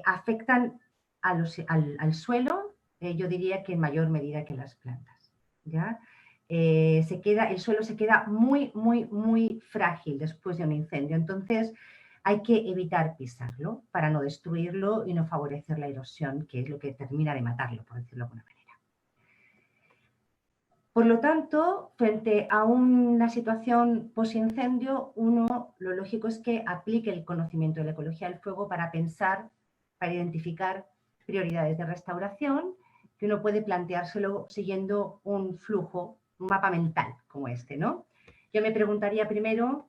afectan al suelo, yo diría que en mayor medida que las plantas. ¿ya? El suelo se queda muy, muy, muy frágil después de un incendio. Entonces, hay que evitar pisarlo para no destruirlo y no favorecer la erosión, que es lo que termina de matarlo, por decirlo de alguna manera. Por lo tanto, frente a una situación posincendio, lo lógico es que aplique el conocimiento de la ecología del fuego para pensar, para identificar prioridades de restauración, que uno puede planteárselo siguiendo un flujo, un mapa mental como este, ¿no? Yo me preguntaría primero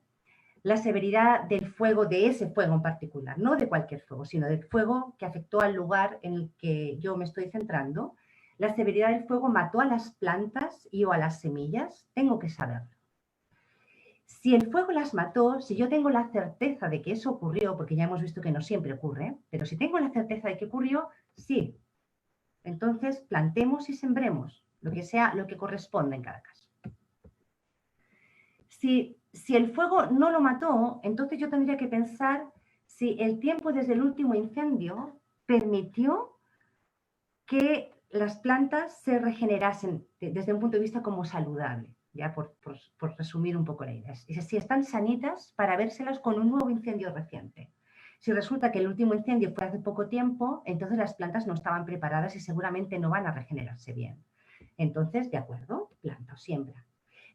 la severidad del fuego, de ese fuego en particular, no de cualquier fuego, sino del fuego que afectó al lugar en el que yo me estoy centrando. La severidad del fuego mató a las plantas y o a las semillas, tengo que saberlo. Si el fuego las mató, si yo tengo la certeza de que eso ocurrió, porque ya hemos visto que no siempre ocurre, pero si tengo la certeza de que ocurrió, sí. Entonces plantemos y sembremos, lo que sea, lo que corresponda en cada caso. Si el fuego no lo mató, entonces yo tendría que pensar si el tiempo desde el último incendio permitió que las plantas se regenerasen desde un punto de vista como saludable, ya por resumir un poco la idea. Si están sanitas para vérselas con un nuevo incendio reciente. Si resulta que el último incendio fue hace poco tiempo, entonces las plantas no estaban preparadas y seguramente no van a regenerarse bien. Entonces, de acuerdo, planta o siembra.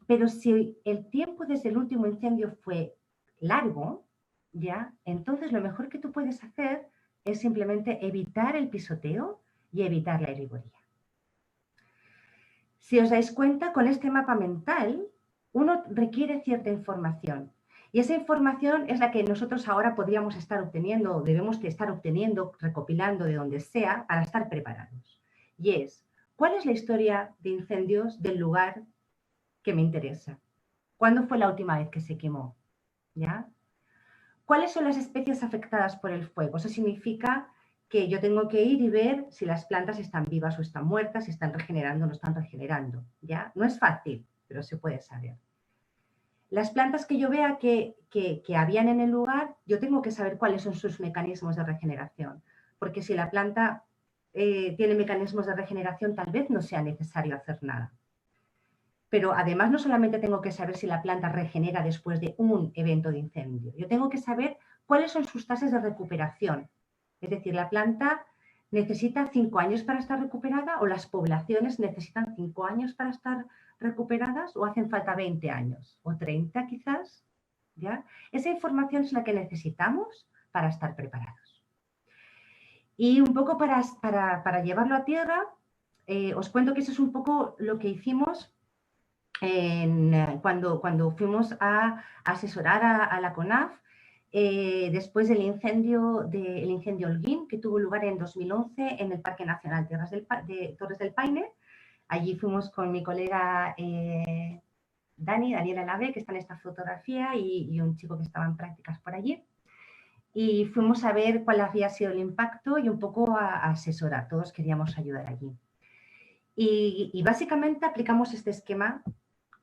Pero si el tiempo desde el último incendio fue largo, ya, entonces lo mejor que tú puedes hacer es simplemente evitar el pisoteo y evitar la erigoría. Si os dais cuenta, con este mapa mental, uno requiere cierta información. Y esa información es la que nosotros ahora podríamos estar obteniendo, o debemos estar obteniendo, recopilando de donde sea, para estar preparados. Y es, ¿cuál es la historia de incendios del lugar que me interesa? ¿Cuándo fue la última vez que se quemó? ¿Ya? ¿Cuáles son las especies afectadas por el fuego? Eso significa que yo tengo que ir y ver si las plantas están vivas o están muertas, si están regenerando o no están regenerando. ¿Ya? No es fácil, pero se puede saber. Las plantas que yo vea que habían en el lugar, yo tengo que saber cuáles son sus mecanismos de regeneración. Porque si la planta tiene mecanismos de regeneración, tal vez no sea necesario hacer nada. Pero además no solamente tengo que saber si la planta regenera después de un evento de incendio, yo tengo que saber cuáles son sus tasas de recuperación. Es decir, la planta necesita 5 años para estar recuperada o las poblaciones necesitan 5 años para estar recuperadas o hacen falta 20 años o 30 quizás. ¿Ya? Esa información es la que necesitamos para estar preparados. Y un poco para llevarlo a tierra, os cuento que eso es un poco lo que hicimos cuando fuimos a asesorar a la CONAF después del incendio Holguín, que tuvo lugar en 2011 en el Parque Nacional Torres del Paine. Allí fuimos con mi colega Daniela Lave, que está en esta fotografía, y un chico que estaba en prácticas por allí. Y fuimos a ver cuál había sido el impacto y un poco a asesorar. Todos queríamos ayudar allí. Y básicamente aplicamos este esquema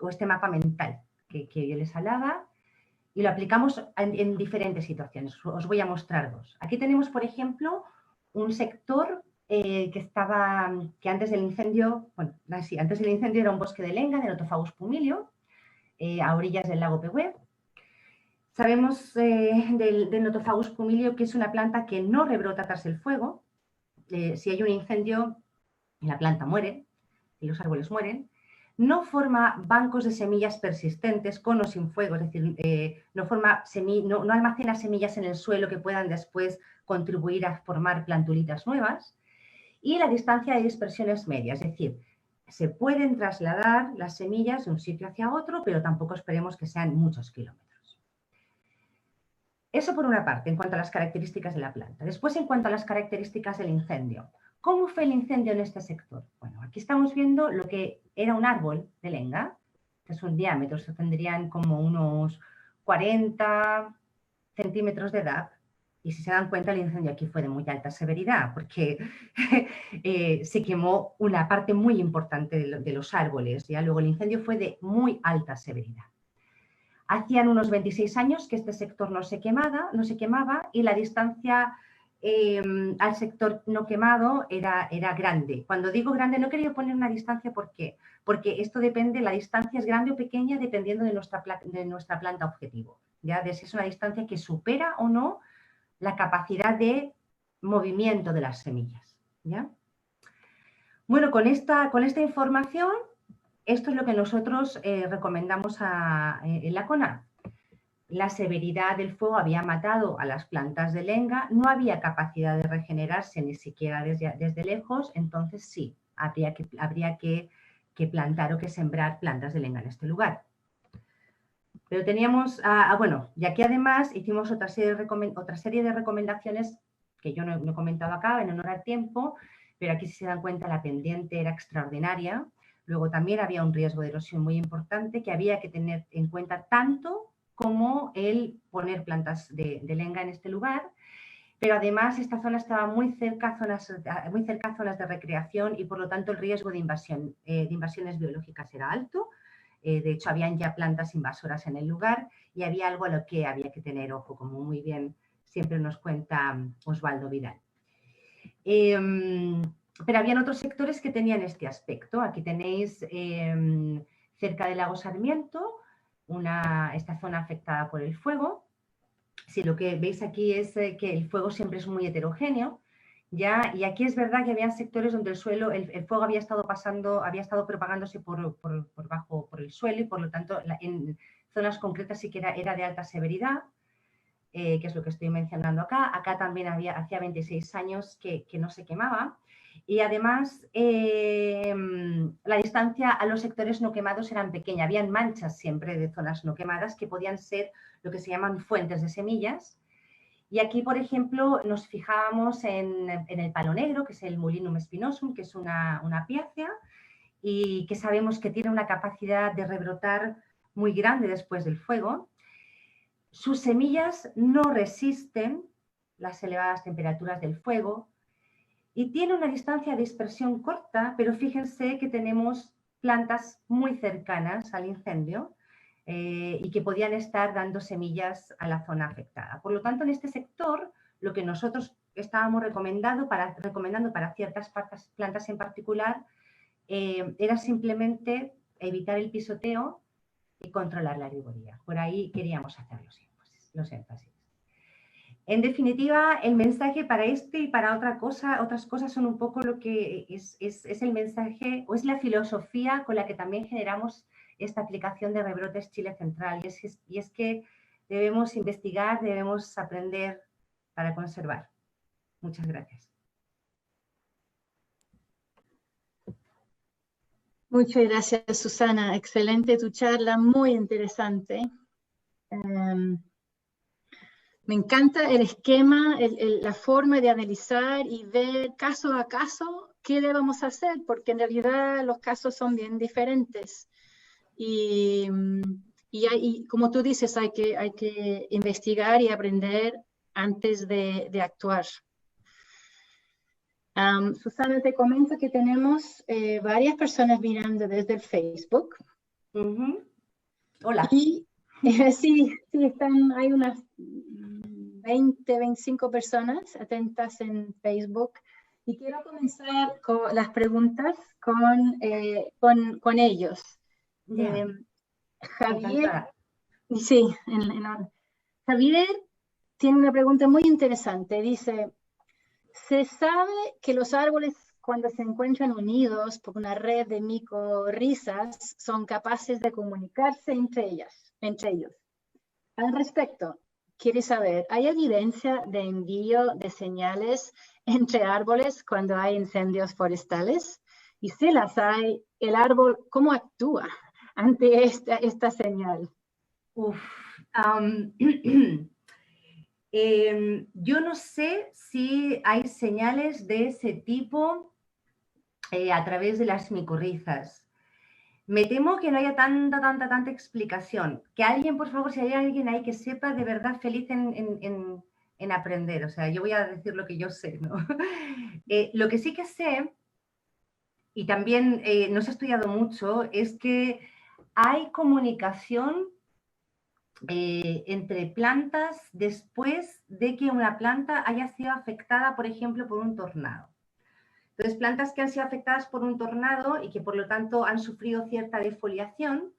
o este mapa mental que yo les hablaba y lo aplicamos en diferentes situaciones. Os voy a mostrar dos. Aquí tenemos, por ejemplo, un sector que antes del incendio, antes del incendio era un bosque de lenga, de Nothofagus pumilio, a orillas del lago Pehue. Sabemos del Nothofagus pumilio que es una planta que no rebrota tras el fuego. Si hay un incendio, la planta muere y los árboles mueren. No forma bancos de semillas persistentes con o sin fuego, es decir, no almacena semillas en el suelo que puedan después contribuir a formar plantulitas nuevas. Y la distancia de dispersión es media, es decir, se pueden trasladar las semillas de un sitio hacia otro, pero tampoco esperemos que sean muchos kilómetros. Eso por una parte, en cuanto a las características de la planta. Después, en cuanto a las características del incendio. ¿Cómo fue el incendio en este sector? Bueno, aquí estamos viendo lo que era un árbol de lenga, que es un diámetro, se tendrían como unos 40 centímetros de edad. Y si se dan cuenta, el incendio aquí fue de muy alta severidad, porque se quemó una parte muy importante de los árboles. ¿Ya? Luego el incendio fue de muy alta severidad. Hacían unos 26 años que este sector no se quemaba y la distancia al sector no quemado era grande. Cuando digo grande no quería poner una distancia, ¿por qué? Porque esto depende, la distancia es grande o pequeña dependiendo de nuestra planta objetivo, ¿ya? De si es una distancia que supera o no la capacidad de movimiento de las semillas, ¿ya? Bueno, con esta información, esto es lo que nosotros recomendamos en la CONAF. La severidad del fuego había matado a las plantas de lenga, no había capacidad de regenerarse ni siquiera desde lejos, entonces sí, habría que plantar o que sembrar plantas de lenga en este lugar. Pero teníamos, bueno, y aquí además hicimos otra serie de recomendaciones que yo no he comentado acá en honor al tiempo, pero aquí si se dan cuenta la pendiente era extraordinaria. Luego también había un riesgo de erosión muy importante que había que tener en cuenta tanto como el poner plantas de lenga en este lugar, pero además esta zona estaba muy cerca a zonas de recreación y por lo tanto el riesgo de invasiones biológicas era alto. De hecho, habían ya plantas invasoras en el lugar y había algo a lo que había que tener ojo, como muy bien siempre nos cuenta Osvaldo Vidal. Pero habían otros sectores que tenían este aspecto. Aquí tenéis cerca del lago Sarmiento, esta zona afectada por el fuego. Si lo que veis aquí es que el fuego siempre es muy heterogéneo, ¿ya? Y aquí es verdad que había sectores donde el fuego había estado propagándose por el suelo y por lo tanto en zonas concretas sí que era de alta severidad, que es lo que estoy mencionando acá. Acá también hacía 26 años que no se quemaba. Y además la distancia a los sectores no quemados eran pequeña, habían manchas siempre de zonas no quemadas que podían ser lo que se llaman fuentes de semillas. Y aquí, por ejemplo, nos fijábamos en el palo negro, que es el Mulinum spinosum, que es una piácea y que sabemos que tiene una capacidad de rebrotar muy grande después del fuego. Sus semillas no resisten las elevadas temperaturas del fuego y tiene una distancia de dispersión corta, pero fíjense que tenemos plantas muy cercanas al incendio y que podían estar dando semillas a la zona afectada. Por lo tanto, en este sector, lo que nosotros estábamos recomendando para ciertas plantas en particular era simplemente evitar el pisoteo y controlar la herbivoría. Por ahí queríamos hacer los énfasis. En definitiva, el mensaje para este y para otras cosas son un poco lo que es el mensaje o es la filosofía con la que también generamos esta aplicación de rebrotes Chile Central. Y es que debemos investigar, debemos aprender para conservar. Muchas gracias. Muchas gracias, Susana. Excelente tu charla, muy interesante. Me encanta el esquema, la forma de analizar y ver caso a caso qué debemos hacer, porque en realidad los casos son bien diferentes. Y como tú dices, hay que investigar y aprender antes de actuar. Susana, te comento que tenemos varias personas mirando desde el Facebook. Hola. Y sí, hay unas 20, 25 personas atentas en Facebook. Y quiero comenzar con las preguntas con ellos. Javier, sí, Javier tiene una pregunta muy interesante. Dice, se sabe que los árboles cuando se encuentran unidos por una red de micorrizas son capaces de comunicarse entre ellos. Al respecto, quiere saber, ¿hay evidencia de envío de señales entre árboles cuando hay incendios forestales? Y si las hay, el árbol, ¿cómo actúa ante esta señal? Yo no sé si hay señales de ese tipo a través de las micorrizas. Me temo que no haya tanta explicación. Que alguien, por favor, si hay alguien ahí que sepa, de verdad feliz en aprender. O sea, yo voy a decir lo que yo sé, ¿no? Lo que sí que sé, y también no se ha estudiado mucho, es que hay comunicación entre plantas después de que una planta haya sido afectada, por ejemplo, por un tornado. Entonces, plantas que han sido afectadas por un tornado y que por lo tanto han sufrido cierta defoliación,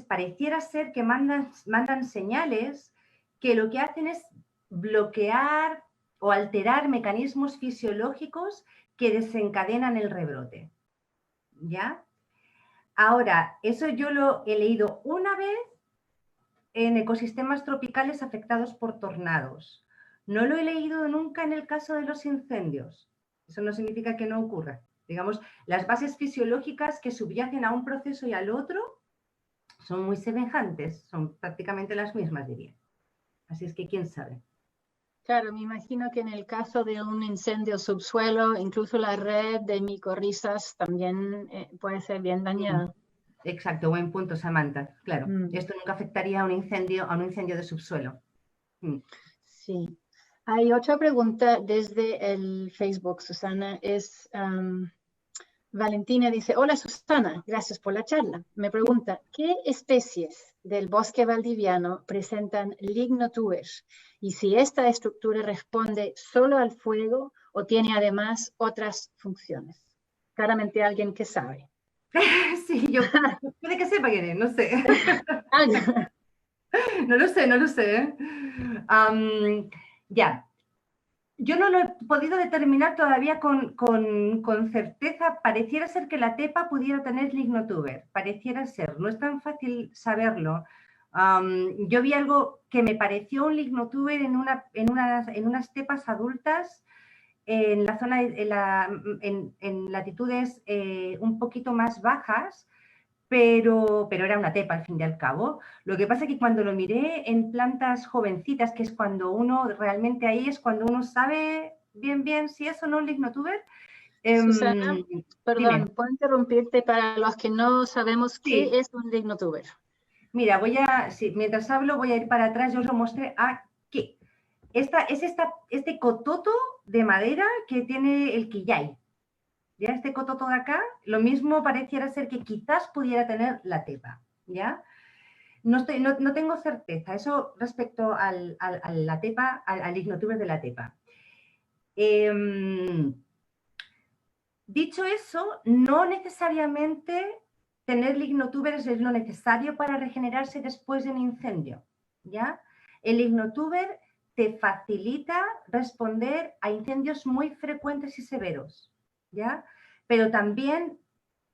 pareciera ser que mandan señales que lo que hacen es bloquear o alterar mecanismos fisiológicos que desencadenan el rebrote. ¿Ya? Ahora, eso yo lo he leído una vez en ecosistemas tropicales afectados por tornados. No lo he leído nunca en el caso de los incendios. Eso no significa que no ocurra. Digamos, las bases fisiológicas que subyacen a un proceso y al otro son muy semejantes, son prácticamente las mismas, diría. Así es que quién sabe. Claro, me imagino que en el caso de un incendio subsuelo, incluso la red de micorrizas también puede ser bien dañada. Exacto, buen punto, Samantha. Claro, esto nunca afectaría a un incendio de subsuelo. Sí. Hay otra pregunta desde el Facebook, Susana. Valentina dice, hola Susana, gracias por la charla. Me pregunta, ¿qué especies del bosque valdiviano presentan lignotuber? Y si esta estructura responde solo al fuego o tiene además otras funciones. Claramente alguien que sabe. Sí, yo puede que sepa quién es, no sé. No lo sé. Ya. Yo no lo he podido determinar todavía con certeza. Pareciera ser que la tepa pudiera tener lignotuber. Pareciera ser. No es tan fácil saberlo. Yo vi algo que me pareció un lignotuber en unas tepas adultas en la zona, en latitudes un poquito más bajas, pero era una tepa al fin y al cabo. Lo que pasa es que cuando lo miré en plantas jovencitas, que es cuando uno realmente ahí es cuando uno sabe bien si es o no un lignotuber. Susana, perdón, Dime. ¿puedo interrumpirte para los que no sabemos qué es un lignotuber? Mira, mientras hablo voy a ir para atrás, yo os lo mostré aquí. Este cototo de madera que tiene el quillay. ¿Ya? Este cototo de acá, lo mismo pareciera ser que quizás pudiera tener la tepa, ¿ya? No tengo certeza, eso respecto a la tepa, al lignotuber de la tepa. Dicho eso, no necesariamente tener lignotubers es lo necesario para regenerarse después de un incendio, ¿ya? El lignotuber te facilita responder a incendios muy frecuentes y severos, ¿ya? Pero también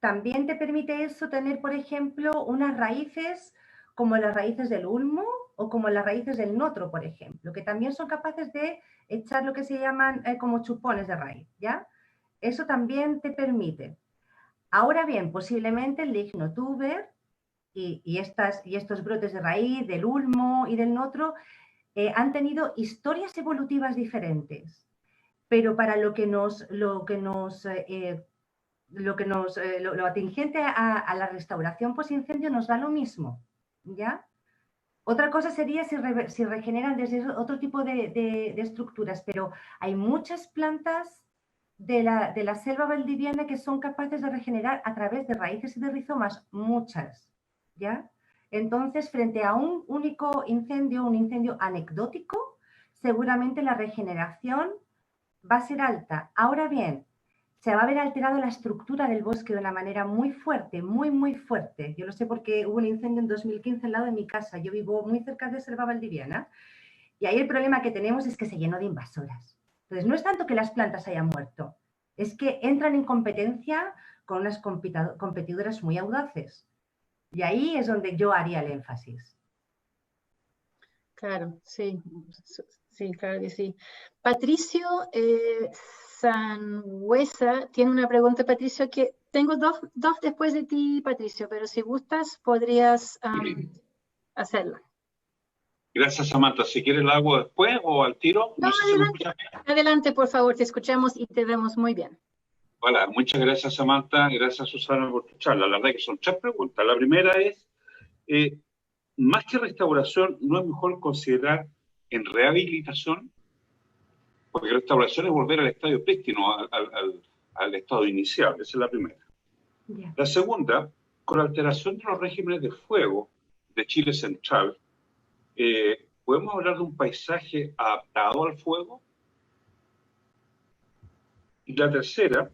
te permite eso tener, por ejemplo, unas raíces como las raíces del ulmo o como las raíces del notro, por ejemplo, que también son capaces de echar lo que se llaman como chupones de raíz, ¿ya? Eso también te permite. Ahora bien, posiblemente el lignotuber y estos brotes de raíz del ulmo y del notro han tenido historias evolutivas diferentes, pero para lo atingente a la restauración post-incendio nos da lo mismo, ¿ya? Otra cosa sería si regeneran desde otro tipo de estructuras, pero hay muchas plantas de la selva valdiviana que son capaces de regenerar a través de raíces y de rizomas, muchas, ¿ya? Entonces, frente a un único incendio, un incendio anecdótico, seguramente la regeneración va a ser alta. Ahora bien, se va a ver alterada la estructura del bosque de una manera muy fuerte, muy fuerte. Yo lo sé porque hubo un incendio en 2015 al lado de mi casa. Yo vivo muy cerca de Selva Valdiviana y ahí el problema que tenemos es que se llenó de invasoras. Entonces, no es tanto que las plantas hayan muerto, es que entran en competencia con unas competidoras muy audaces. Y ahí es donde yo haría el énfasis. Claro, sí, sí, claro que sí. Patricio Sangüesa tiene una pregunta, Patricio, que tengo dos después de ti, Patricio, pero si gustas podrías hacerla. Gracias, Samantha. Si quieres la hago después o al tiro. No, No sé si me escuchas bien. Adelante, por favor, te escuchamos y te vemos muy bien. Hola, muchas gracias, Samantha. Gracias, Susana, por tu charla. La verdad que son 3 preguntas. La primera es, más que restauración, ¿no es mejor considerar en rehabilitación? Porque restauración es volver al estadio prístino, al estado inicial. Esa es la primera. Yeah. La segunda, con la alteración de los regímenes de fuego, de Chile Central, ¿podemos hablar de un paisaje adaptado al fuego? Y la tercera,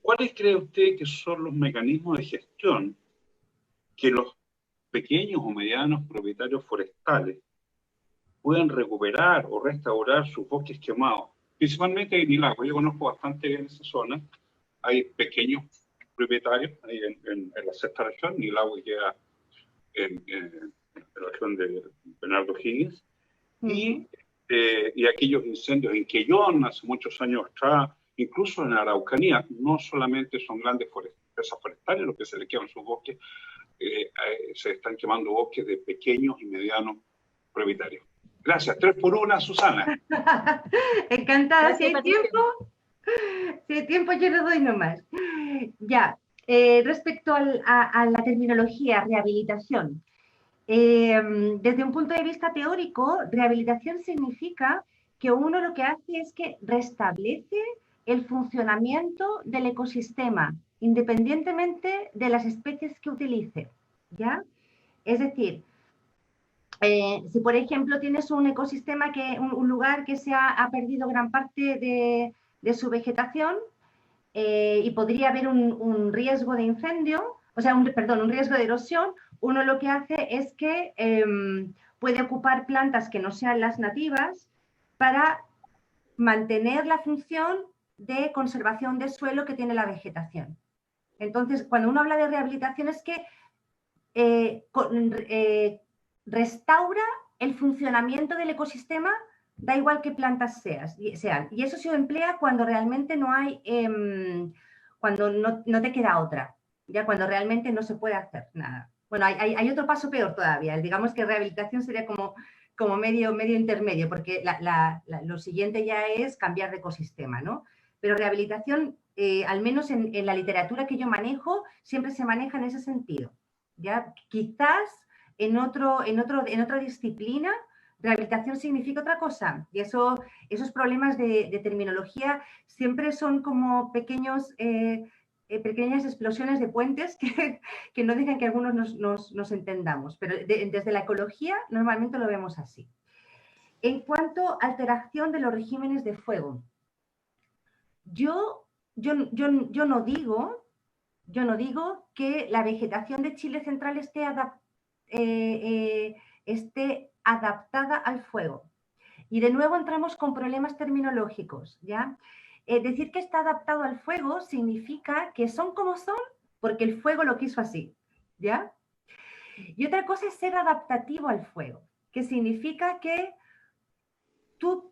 ¿cuáles cree usted que son los mecanismos de gestión que los pequeños o medianos propietarios forestales pueden recuperar o restaurar sus bosques quemados? Principalmente en Ilagua, yo conozco bastante bien esa zona, hay pequeños propietarios ahí en la sexta región, Ilagua queda en la región de Bernardo Higgins, y aquellos incendios en Quellón hace muchos años atrás, incluso en Araucanía, no solamente son grandes empresas forestales los que se les queman sus bosques, se están quemando bosques de pequeños y medianos propietarios. Gracias. 3 por 1, Susana. Encantada. Si hay tiempo, yo lo doy nomás. Ya, respecto a la terminología rehabilitación, desde un punto de vista teórico, rehabilitación significa que uno lo que hace es que restablece el funcionamiento del ecosistema, independientemente de las especies que utilice, ¿ya? Es decir, si por ejemplo tienes un ecosistema, un lugar que ha perdido gran parte de su vegetación y podría haber un riesgo de incendio, o sea, un riesgo de erosión, uno lo que hace es que puede ocupar plantas que no sean las nativas para mantener la función de conservación del suelo que tiene la vegetación. Entonces, cuando uno habla de rehabilitación es que restaura el funcionamiento del ecosistema, da igual qué plantas sean. Y eso se emplea cuando realmente no hay, cuando no te queda otra, ya cuando realmente no se puede hacer nada. Bueno, hay otro paso peor todavía. Digamos que rehabilitación sería como medio intermedio, porque lo siguiente ya es cambiar de ecosistema, ¿no? Pero rehabilitación, al menos en la literatura que yo manejo, siempre se maneja en ese sentido, ¿ya? Quizás en otra disciplina, rehabilitación significa otra cosa. Y esos problemas de terminología siempre son como pequeñas explosiones de puentes que no dejan que algunos nos entendamos. Pero desde la ecología normalmente lo vemos así. En cuanto a alteración de los regímenes de fuego, yo no digo que la vegetación de Chile Central esté adaptada al fuego. Y de nuevo entramos con problemas terminológicos, ¿ya? Decir que está adaptado al fuego significa que son como son porque el fuego lo quiso así, ¿ya? Y otra cosa es ser adaptativo al fuego, que significa que tú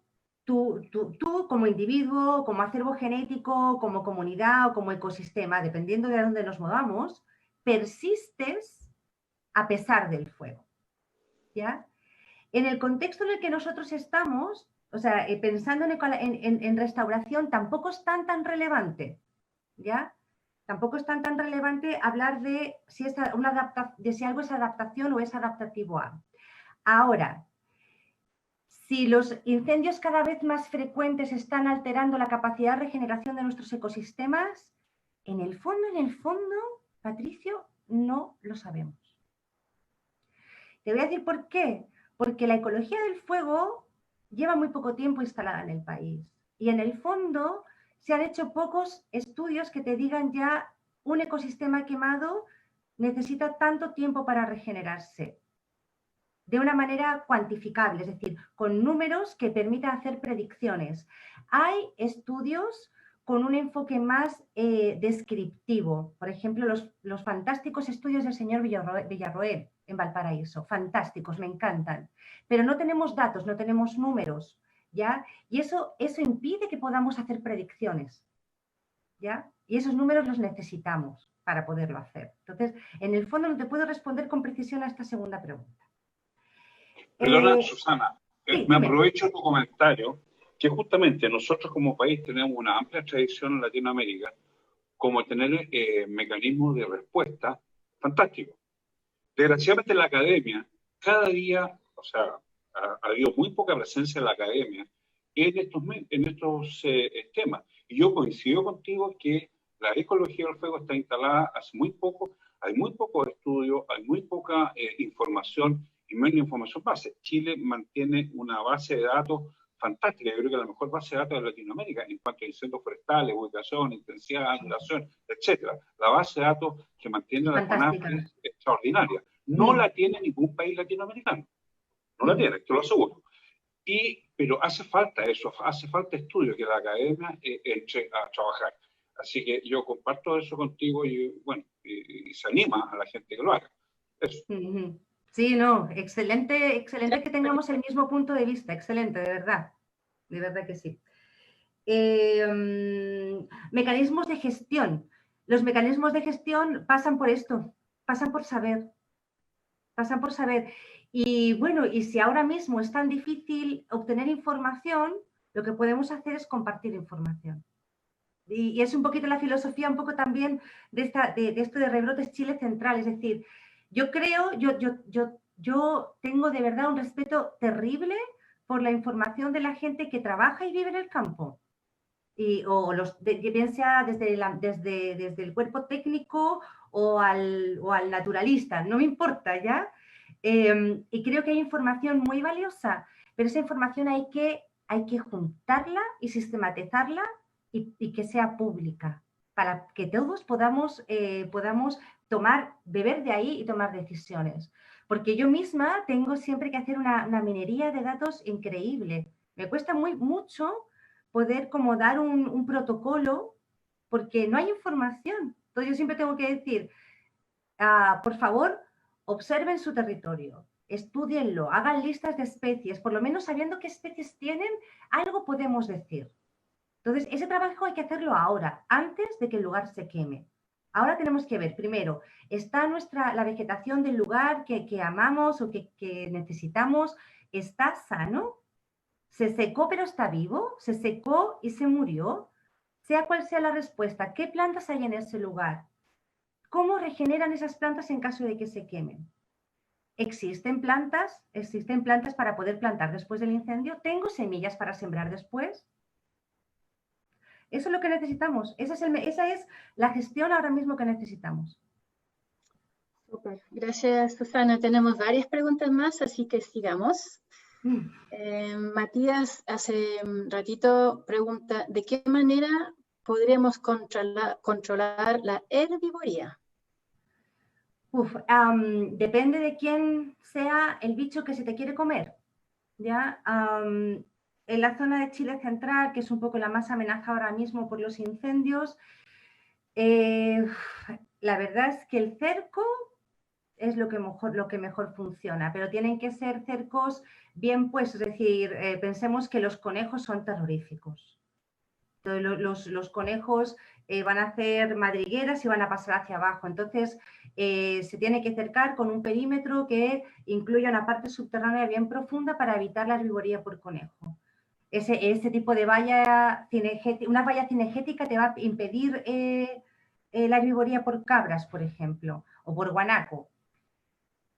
como individuo, como acervo genético, como comunidad o como ecosistema, dependiendo de dónde nos movamos, persistes a pesar del fuego, ¿ya? En el contexto en el que nosotros estamos, o sea, pensando en restauración, tampoco es tan relevante, ¿ya? Tampoco es tan relevante hablar de si algo es adaptación o es adaptativo a. Ahora, si los incendios cada vez más frecuentes están alterando la capacidad de regeneración de nuestros ecosistemas, en el fondo, Patricio, no lo sabemos. Te voy a decir por qué. Porque la ecología del fuego lleva muy poco tiempo instalada en el país. Y en el fondo se han hecho pocos estudios que te digan ya un ecosistema quemado necesita tanto tiempo para regenerarse. De una manera cuantificable, es decir, con números que permitan hacer predicciones. Hay estudios con un enfoque más descriptivo. Por ejemplo, los fantásticos estudios del señor Villarroel en Valparaíso. Fantásticos, me encantan. Pero no tenemos datos, no tenemos números, ¿ya? Y eso impide que podamos hacer predicciones, ¿ya? Y esos números los necesitamos para poderlo hacer. Entonces, en el fondo no te puedo responder con precisión a esta segunda pregunta. Perdona, Susana, sí, me aprovecho tu comentario, que justamente nosotros como país tenemos una amplia tradición en Latinoamérica como tener mecanismos de respuesta fantásticos. Desgraciadamente en la academia, cada día, o sea, ha habido muy poca presencia en la academia en estos temas. Y yo coincido contigo que la ecología del fuego está instalada hace muy poco Hay muy pocos estudios, hay muy poca información y menos información base. Chile mantiene una base de datos fantástica, yo creo que la mejor base de datos de Latinoamérica en cuanto a incendios forestales, ubicación, intensidad, duración, etcétera. La base de datos que mantiene la CONAF es extraordinaria. No la tiene ningún país latinoamericano. No la tiene, te lo aseguro. Pero hace falta eso, hace falta estudio, que la academia entre a trabajar. Así que yo comparto eso contigo y, bueno, y se anima a la gente que lo haga. Eso. Sí, no, excelente, excelente que tengamos el mismo punto de vista, excelente, de verdad que sí. Mecanismos de gestión. Los mecanismos de gestión pasan por esto, pasan por saber. Y bueno, y si ahora mismo es tan difícil obtener información, lo que podemos hacer es compartir información. Y es un poquito la filosofía, un poco también de esto de Rebrotes Chile Central. Es decir, yo creo, yo tengo de verdad un respeto terrible por la información de la gente que trabaja y vive en el campo. Bien sea desde el cuerpo técnico o al naturalista, no me importa, ¿ya? Y creo que hay información muy valiosa, pero esa información hay que juntarla y sistematizarla y que sea pública, para que todos podamos beber de ahí y tomar decisiones. Porque yo misma tengo siempre que hacer una minería de datos increíble. Me cuesta mucho poder como dar un protocolo porque no hay información. Entonces yo siempre tengo que decir, por favor, observen su territorio, estúdienlo, hagan listas de especies, por lo menos sabiendo qué especies tienen, algo podemos decir. Entonces, ese trabajo hay que hacerlo ahora, antes de que el lugar se queme. Ahora tenemos que ver, primero, ¿está la vegetación del lugar que amamos o que necesitamos, está sano? ¿Se secó pero está vivo? ¿Se secó y se murió? Sea cual sea la respuesta, ¿qué plantas hay en ese lugar? ¿Cómo regeneran esas plantas en caso de que se quemen? ¿Existen plantas? ¿Existen plantas para poder plantar después del incendio? ¿Tengo semillas para sembrar después? Eso es lo que necesitamos. Esa es la gestión ahora mismo que necesitamos. Súper. Gracias, Susana. Tenemos varias preguntas más, así que sigamos. Matías hace un ratito pregunta, ¿de qué manera podríamos controlar la herbivoría? Depende de quién sea el bicho que se te quiere comer. ¿Ya? En la zona de Chile Central, que es un poco la más amenazada ahora mismo por los incendios, la verdad es que el cerco es lo que mejor funciona, pero tienen que ser cercos bien puestos, es decir, pensemos que los conejos son terroríficos. Entonces, los conejos van a hacer madrigueras y van a pasar hacia abajo, entonces se tiene que cercar con un perímetro que incluya una parte subterránea bien profunda para evitar la herbivoría por conejo. Ese tipo de valla cinegética, una valla cinegética te va a impedir la herbivoría por cabras, por ejemplo, o por guanaco.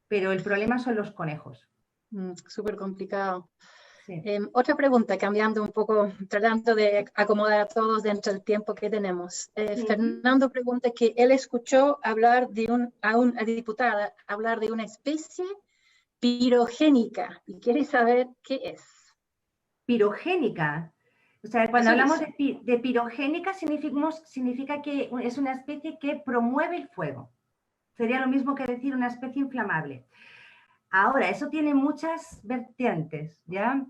Pero el problema son los conejos. Súper complicado. Sí. Otra pregunta, cambiando un poco, tratando de acomodar a todos dentro del tiempo que tenemos. Fernando pregunta que él escuchó hablar a una diputada hablar de una especie pirogénica y quiere saber qué es. Pirogénica. O sea, cuando hablamos de pirogénica significa que es una especie que promueve el fuego. Sería lo mismo que decir una especie inflamable. Ahora, eso tiene muchas vertientes, ¿ya?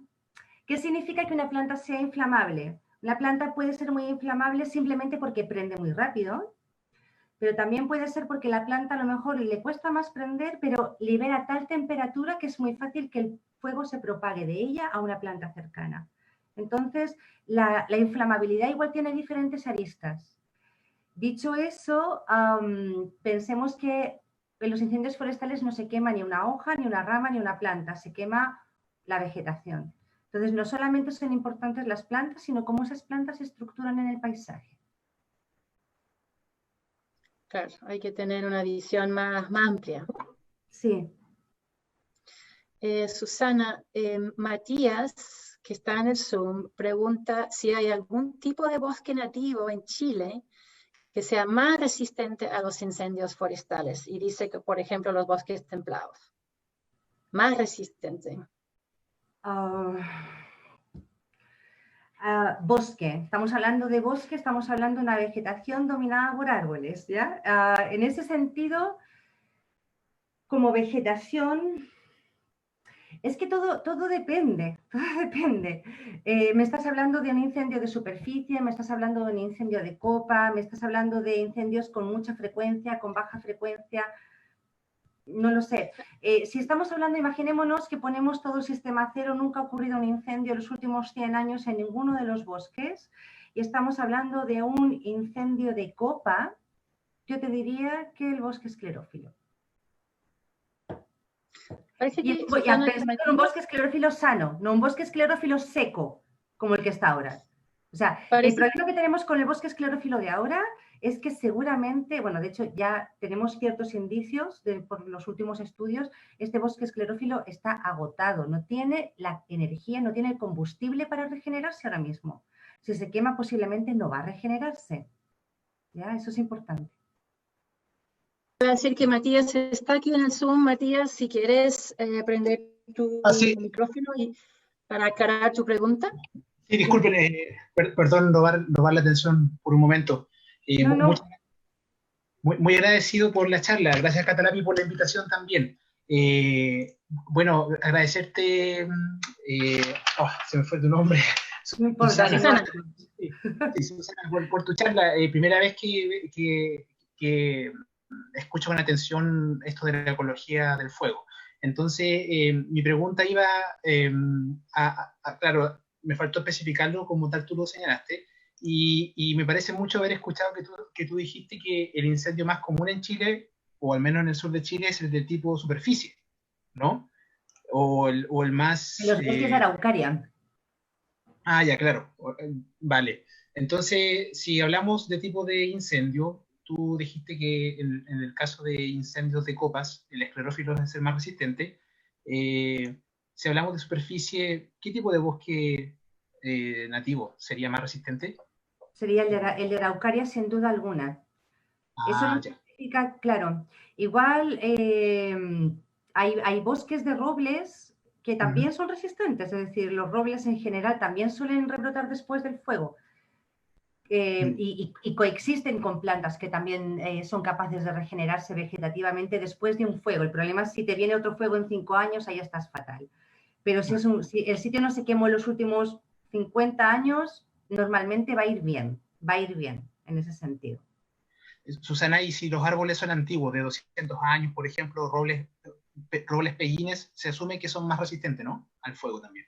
¿Qué significa que una planta sea inflamable? Una planta puede ser muy inflamable simplemente porque prende muy rápido, pero también puede ser porque la planta a lo mejor le cuesta más prender, pero libera tal temperatura que es muy fácil que el fuego se propague de ella a una planta cercana. Entonces, la inflamabilidad igual tiene diferentes aristas. Dicho eso, pensemos que en los incendios forestales no se quema ni una hoja, ni una rama, ni una planta, se quema la vegetación. Entonces, no solamente son importantes las plantas, sino cómo esas plantas se estructuran en el paisaje. Claro, hay que tener una visión más amplia. Sí. Susana, Matías, que está en el Zoom, pregunta si hay algún tipo de bosque nativo en Chile que que sea más resistente a los incendios forestales. Y dice que, por ejemplo, los bosques templados. Más resistente. Bosque. Estamos hablando de bosque, estamos hablando de una vegetación dominada por árboles, ¿ya? En ese sentido, como vegetación, es que todo depende, todo depende. Me estás hablando de un incendio de superficie, me estás hablando de un incendio de copa, me estás hablando de incendios con mucha frecuencia, con baja frecuencia, no lo sé. Si estamos hablando, imaginémonos que ponemos todo el sistema cero, nunca ha ocurrido un incendio en los últimos 100 años en ninguno de los bosques, y estamos hablando de un incendio de copa, yo te diría que el bosque esclerófilo. Parece que Y pensando en un bosque esclerófilo sano, no un bosque esclerófilo seco, como el que está ahora. O sea, el problema que tenemos con el bosque esclerófilo de ahora es que seguramente, bueno, de hecho ya tenemos ciertos indicios por los últimos estudios, este bosque esclerófilo está agotado, no tiene la energía, no tiene el combustible para regenerarse ahora mismo. Si se quema posiblemente no va a regenerarse. ¿Ya? Eso es importante. Voy a decir que Matías está aquí en el Zoom. Matías, si quieres prender tu micrófono y para aclarar tu pregunta. Sí, disculpen, perdón robar la atención por un momento. No. Muy agradecido por la charla. Gracias, Catalapi, por la invitación también. Bueno, agradecerte. Se me fue tu nombre. Susana. Susana, por tu charla. Primera vez que escucho con atención esto de la ecología del fuego. Entonces, mi pregunta iba claro, me faltó especificarlo como tal tú lo señalaste, y me parece mucho haber escuchado que tú dijiste que el incendio más común en Chile, o al menos en el sur de Chile, es el de tipo superficie, ¿no? O el más... Los bosques de Araucaria. Ya, claro. Vale. Entonces, si hablamos de tipo de incendio, tú dijiste que en el caso de incendios de copas, el esclerófilo es el más resistente. Si hablamos de superficie, ¿qué tipo de bosque nativo sería más resistente? Sería el de Araucaria, sin duda alguna. Eso no significa, claro, igual hay bosques de robles que también son resistentes, es decir, los robles en general también suelen rebrotar después del fuego. Y coexisten con plantas que también son capaces de regenerarse vegetativamente después de un fuego. El problema es si te viene otro fuego en 5 años, ahí estás fatal. Pero si el sitio no se quemó en los últimos 50 años, normalmente va a ir bien en ese sentido. Susana, y si los árboles son antiguos, de 200 años, por ejemplo, robles pellines, se asume que son más resistentes, ¿no? Al fuego también.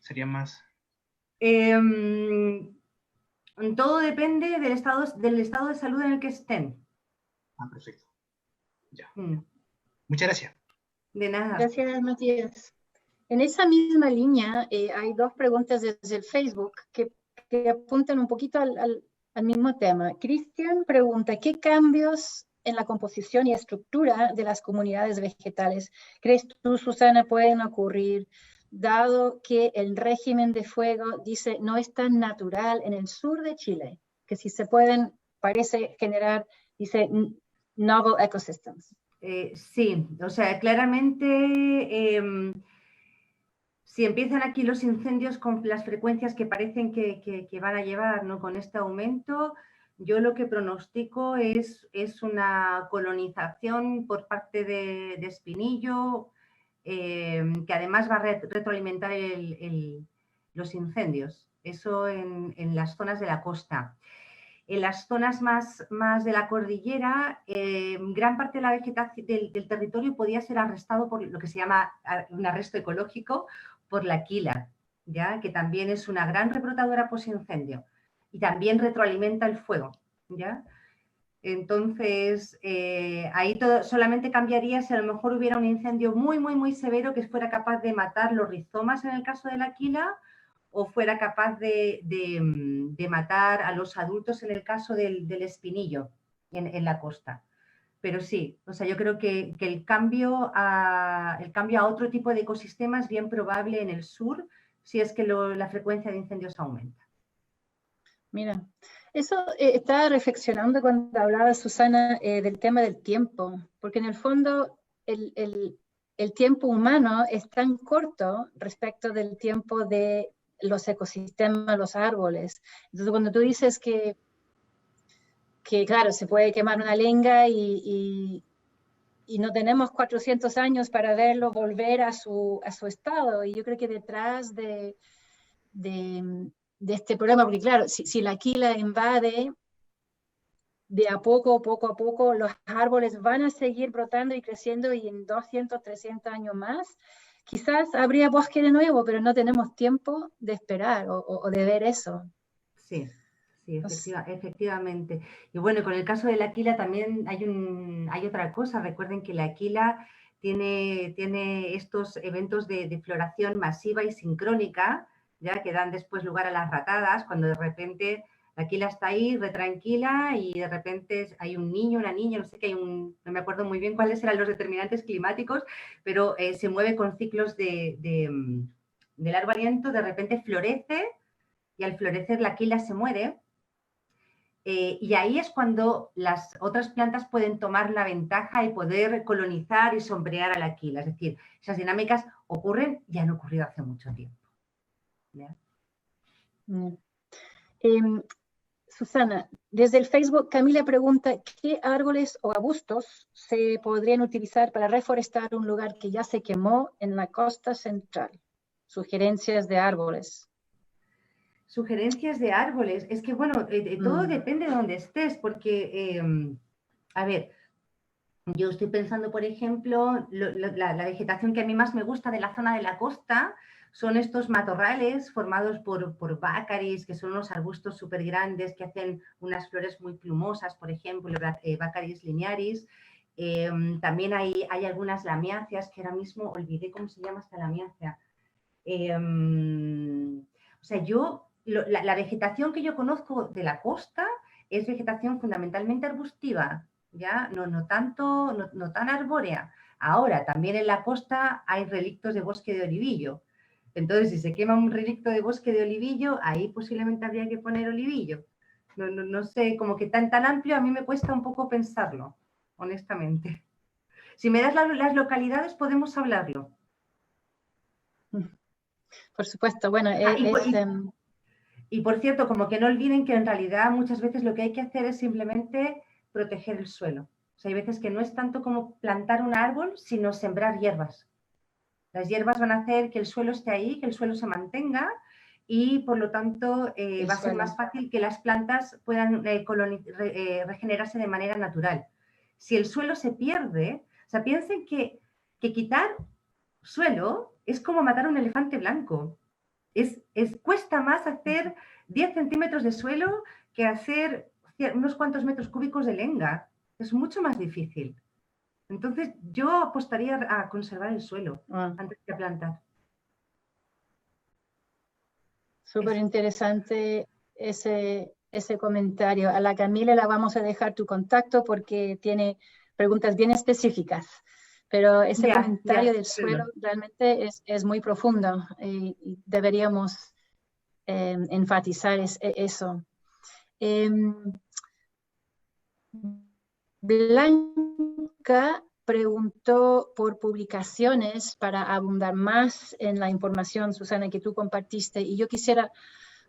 Serían más... Todo depende del estado de salud en el que estén. Perfecto. Ya. Muchas gracias. De nada. Gracias, Matías. En esa misma línea hay dos preguntas desde el Facebook que apuntan un poquito al mismo tema. Cristian pregunta, ¿qué cambios en la composición y estructura de las comunidades vegetales crees tú, Susana, pueden ocurrir, dado que el régimen de fuego, dice, no es tan natural en el sur de Chile, que si se pueden, parece generar, dice, novel ecosystems? Sí, o sea, claramente... si empiezan aquí los incendios con las frecuencias que parecen que van a llevar, ¿no? Con este aumento, yo lo que pronostico es una colonización por parte de espinillo, que además va a retroalimentar los incendios. Eso en las zonas de la costa. En las zonas más de la cordillera, gran parte de la vegetación del territorio podía ser arrestado por lo que se llama un arresto ecológico, por la quila, ¿ya? Que también es una gran rebrotadora posincendio y también retroalimenta el fuego, ¿ya? Entonces, ahí solamente cambiaría si a lo mejor hubiera un incendio muy severo que fuera capaz de matar los rizomas en el caso de la quila, o fuera capaz de matar a los adultos en el caso del espinillo en la costa. Pero sí, o sea, yo creo que el cambio a otro tipo de ecosistema es bien probable en el sur, si es que la frecuencia de incendios aumenta. Mira, eso estaba reflexionando cuando hablaba Susana del tema del tiempo, porque en el fondo el tiempo humano es tan corto respecto del tiempo de los ecosistemas, los árboles. Entonces, cuando tú dices que claro, se puede quemar una lenga y no tenemos 400 años para verlo volver a su estado, y yo creo que detrás de este problema, porque claro, si la Aquila invade, de a poco a poco, los árboles van a seguir brotando y creciendo, y en 200, 300 años más, quizás habría bosque de nuevo, pero no tenemos tiempo de esperar o de ver eso. Sí, sí, efectivamente. Y bueno, con el caso de la Aquila también hay otra cosa. Recuerden que la Aquila tiene estos eventos de floración masiva y sincrónica, ya que dan después lugar a las ratadas, cuando de repente la Aquila está ahí re tranquila y de repente hay un niño, una niña, no sé qué, no me acuerdo muy bien cuáles eran los determinantes climáticos, pero se mueve con ciclos de largo aliento, de repente florece, y al florecer la Aquila se muere, y ahí es cuando las otras plantas pueden tomar la ventaja y poder colonizar y sombrear a la Aquila. Es decir, esas dinámicas ocurren y han ocurrido hace mucho tiempo. Susana, desde el Facebook, Camila pregunta, ¿qué árboles o arbustos se podrían utilizar para reforestar un lugar que ya se quemó en la costa central? Sugerencias de árboles. Sugerencias de árboles. Es que, bueno, todo depende de dónde estés, porque, a ver, yo estoy pensando, por ejemplo, la vegetación que a mí más me gusta de la zona de la costa son estos matorrales formados por bácaris, que son unos arbustos súper grandes que hacen unas flores muy plumosas, por ejemplo, bácaris linearis. También hay algunas lamiáceas, que ahora mismo olvidé cómo se llama esta lamiácea. O sea, la vegetación que yo conozco de la costa es vegetación fundamentalmente arbustiva, ¿ya? No tan arbórea. Ahora, también en la costa hay relictos de bosque de olivillo. Entonces, si se quema un relicto de bosque de olivillo, ahí posiblemente habría que poner olivillo. No sé, como que tan amplio, a mí me cuesta un poco pensarlo, honestamente. Si me das las localidades, podemos hablarlo. Por supuesto, bueno, y por cierto, como que no olviden que en realidad muchas veces lo que hay que hacer es simplemente proteger el suelo. O sea, hay veces que no es tanto como plantar un árbol, sino sembrar hierbas. Las hierbas van a hacer que el suelo esté ahí, que el suelo se mantenga, y por lo tanto va a ser más fácil que las plantas puedan regenerarse de manera natural. Si el suelo se pierde, o sea, piensen que quitar suelo es como matar a un elefante blanco. Cuesta más hacer 10 centímetros de suelo que hacer unos cuantos metros cúbicos de lenga. Es mucho más difícil. Entonces, yo apostaría a conservar el suelo antes que a plantar. Súper interesante ese comentario. A la Camila la vamos a dejar tu contacto porque tiene preguntas bien específicas. Pero ese comentario del suelo realmente es muy profundo y deberíamos enfatizar eso. Blanca preguntó por publicaciones para abundar más en la información, Susana, que tú compartiste, y yo quisiera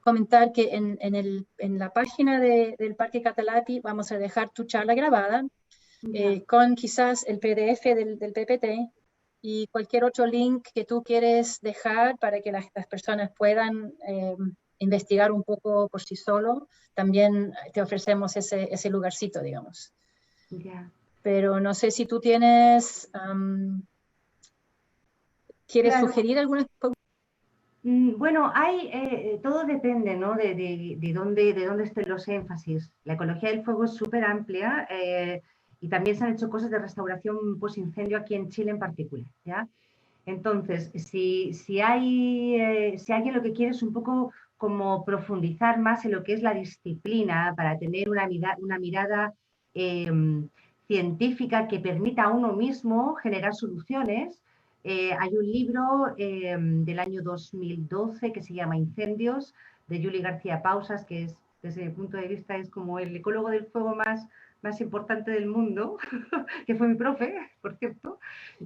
comentar que en la página del Parque Catalapi vamos a dejar tu charla grabada, con quizás el PDF del PPT y cualquier otro link que tú quieres dejar para que las personas puedan investigar un poco por sí solo. También te ofrecemos ese lugarcito, digamos. Pero no sé si tú tienes, ¿quieres sugerir alguna? Bueno, todo depende, ¿no? de dónde estén los énfasis. La ecología del fuego es súper amplia, y también se han hecho cosas de restauración post-incendio aquí en Chile en particular, ¿ya? Entonces, si alguien lo que quiere es un poco como profundizar más en lo que es la disciplina para tener una mirada científica que permita a uno mismo generar soluciones, hay un libro del año 2012 que se llama Incendios, de Yuli García Pausas, que es desde mi punto de vista es como el ecólogo del fuego más importante del mundo, que fue mi profe, por cierto,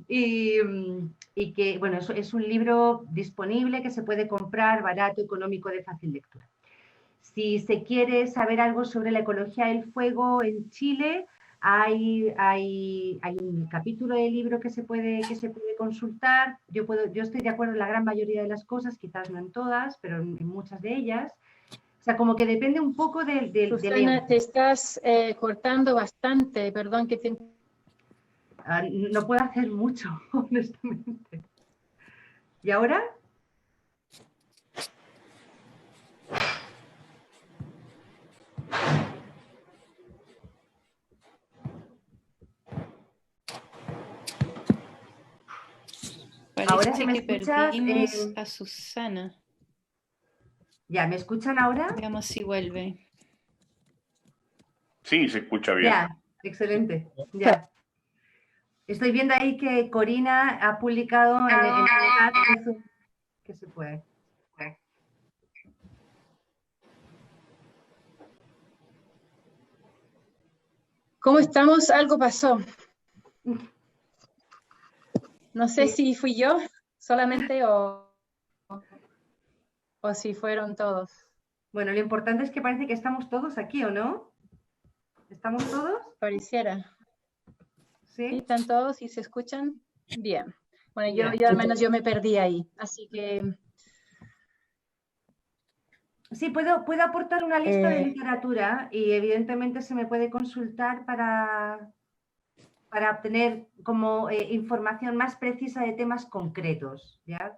y que, bueno, es un libro disponible que se puede comprar barato, económico, de fácil lectura. Si se quiere saber algo sobre la ecología del fuego en Chile, hay un capítulo del libro que se puede consultar. Yo estoy de acuerdo en la gran mayoría de las cosas, quizás no en todas, pero en muchas de ellas. O sea, como que depende un poco del Susana, te estás cortando bastante, perdón que te... no puedo hacer mucho, honestamente. ¿Y ahora? Parece Ahora si me que escuchas, perdimos a Susana. ¿Ya me escuchan ahora? Veamos si vuelve. Sí, se escucha bien. Ya, excelente. Ya. Estoy viendo ahí que Corina ha publicado en el chat que se puede. ¿Cómo estamos? Algo pasó. No sé si fui yo solamente o si fueron todos. Bueno, lo importante es que parece que estamos todos aquí, ¿o no? ¿Estamos todos? Pareciera. ¿Sí? ¿Sí? ¿Están todos y se escuchan? Bien. Bueno, yo al menos yo me perdí ahí, así que... Sí, puedo aportar una lista de literatura y evidentemente se me puede consultar para obtener como información más precisa de temas concretos, ¿ya?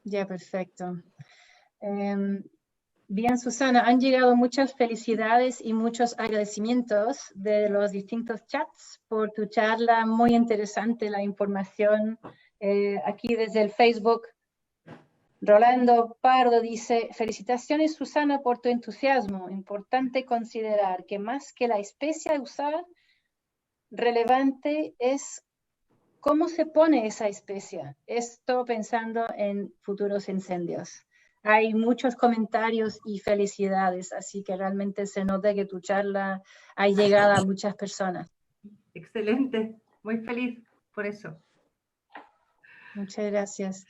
Ya, perfecto. Bien, Susana, han llegado muchas felicidades y muchos agradecimientos de los distintos chats por tu charla, muy interesante la información. Aquí desde el Facebook, Rolando Pardo dice, felicitaciones Susana por tu entusiasmo, importante considerar que más que la especie a usar, relevante es cómo se pone esa especie. Esto pensando en futuros incendios. Hay muchos comentarios y felicidades, así que realmente se nota que tu charla ha llegado a muchas personas. Excelente, muy feliz por eso. Muchas gracias.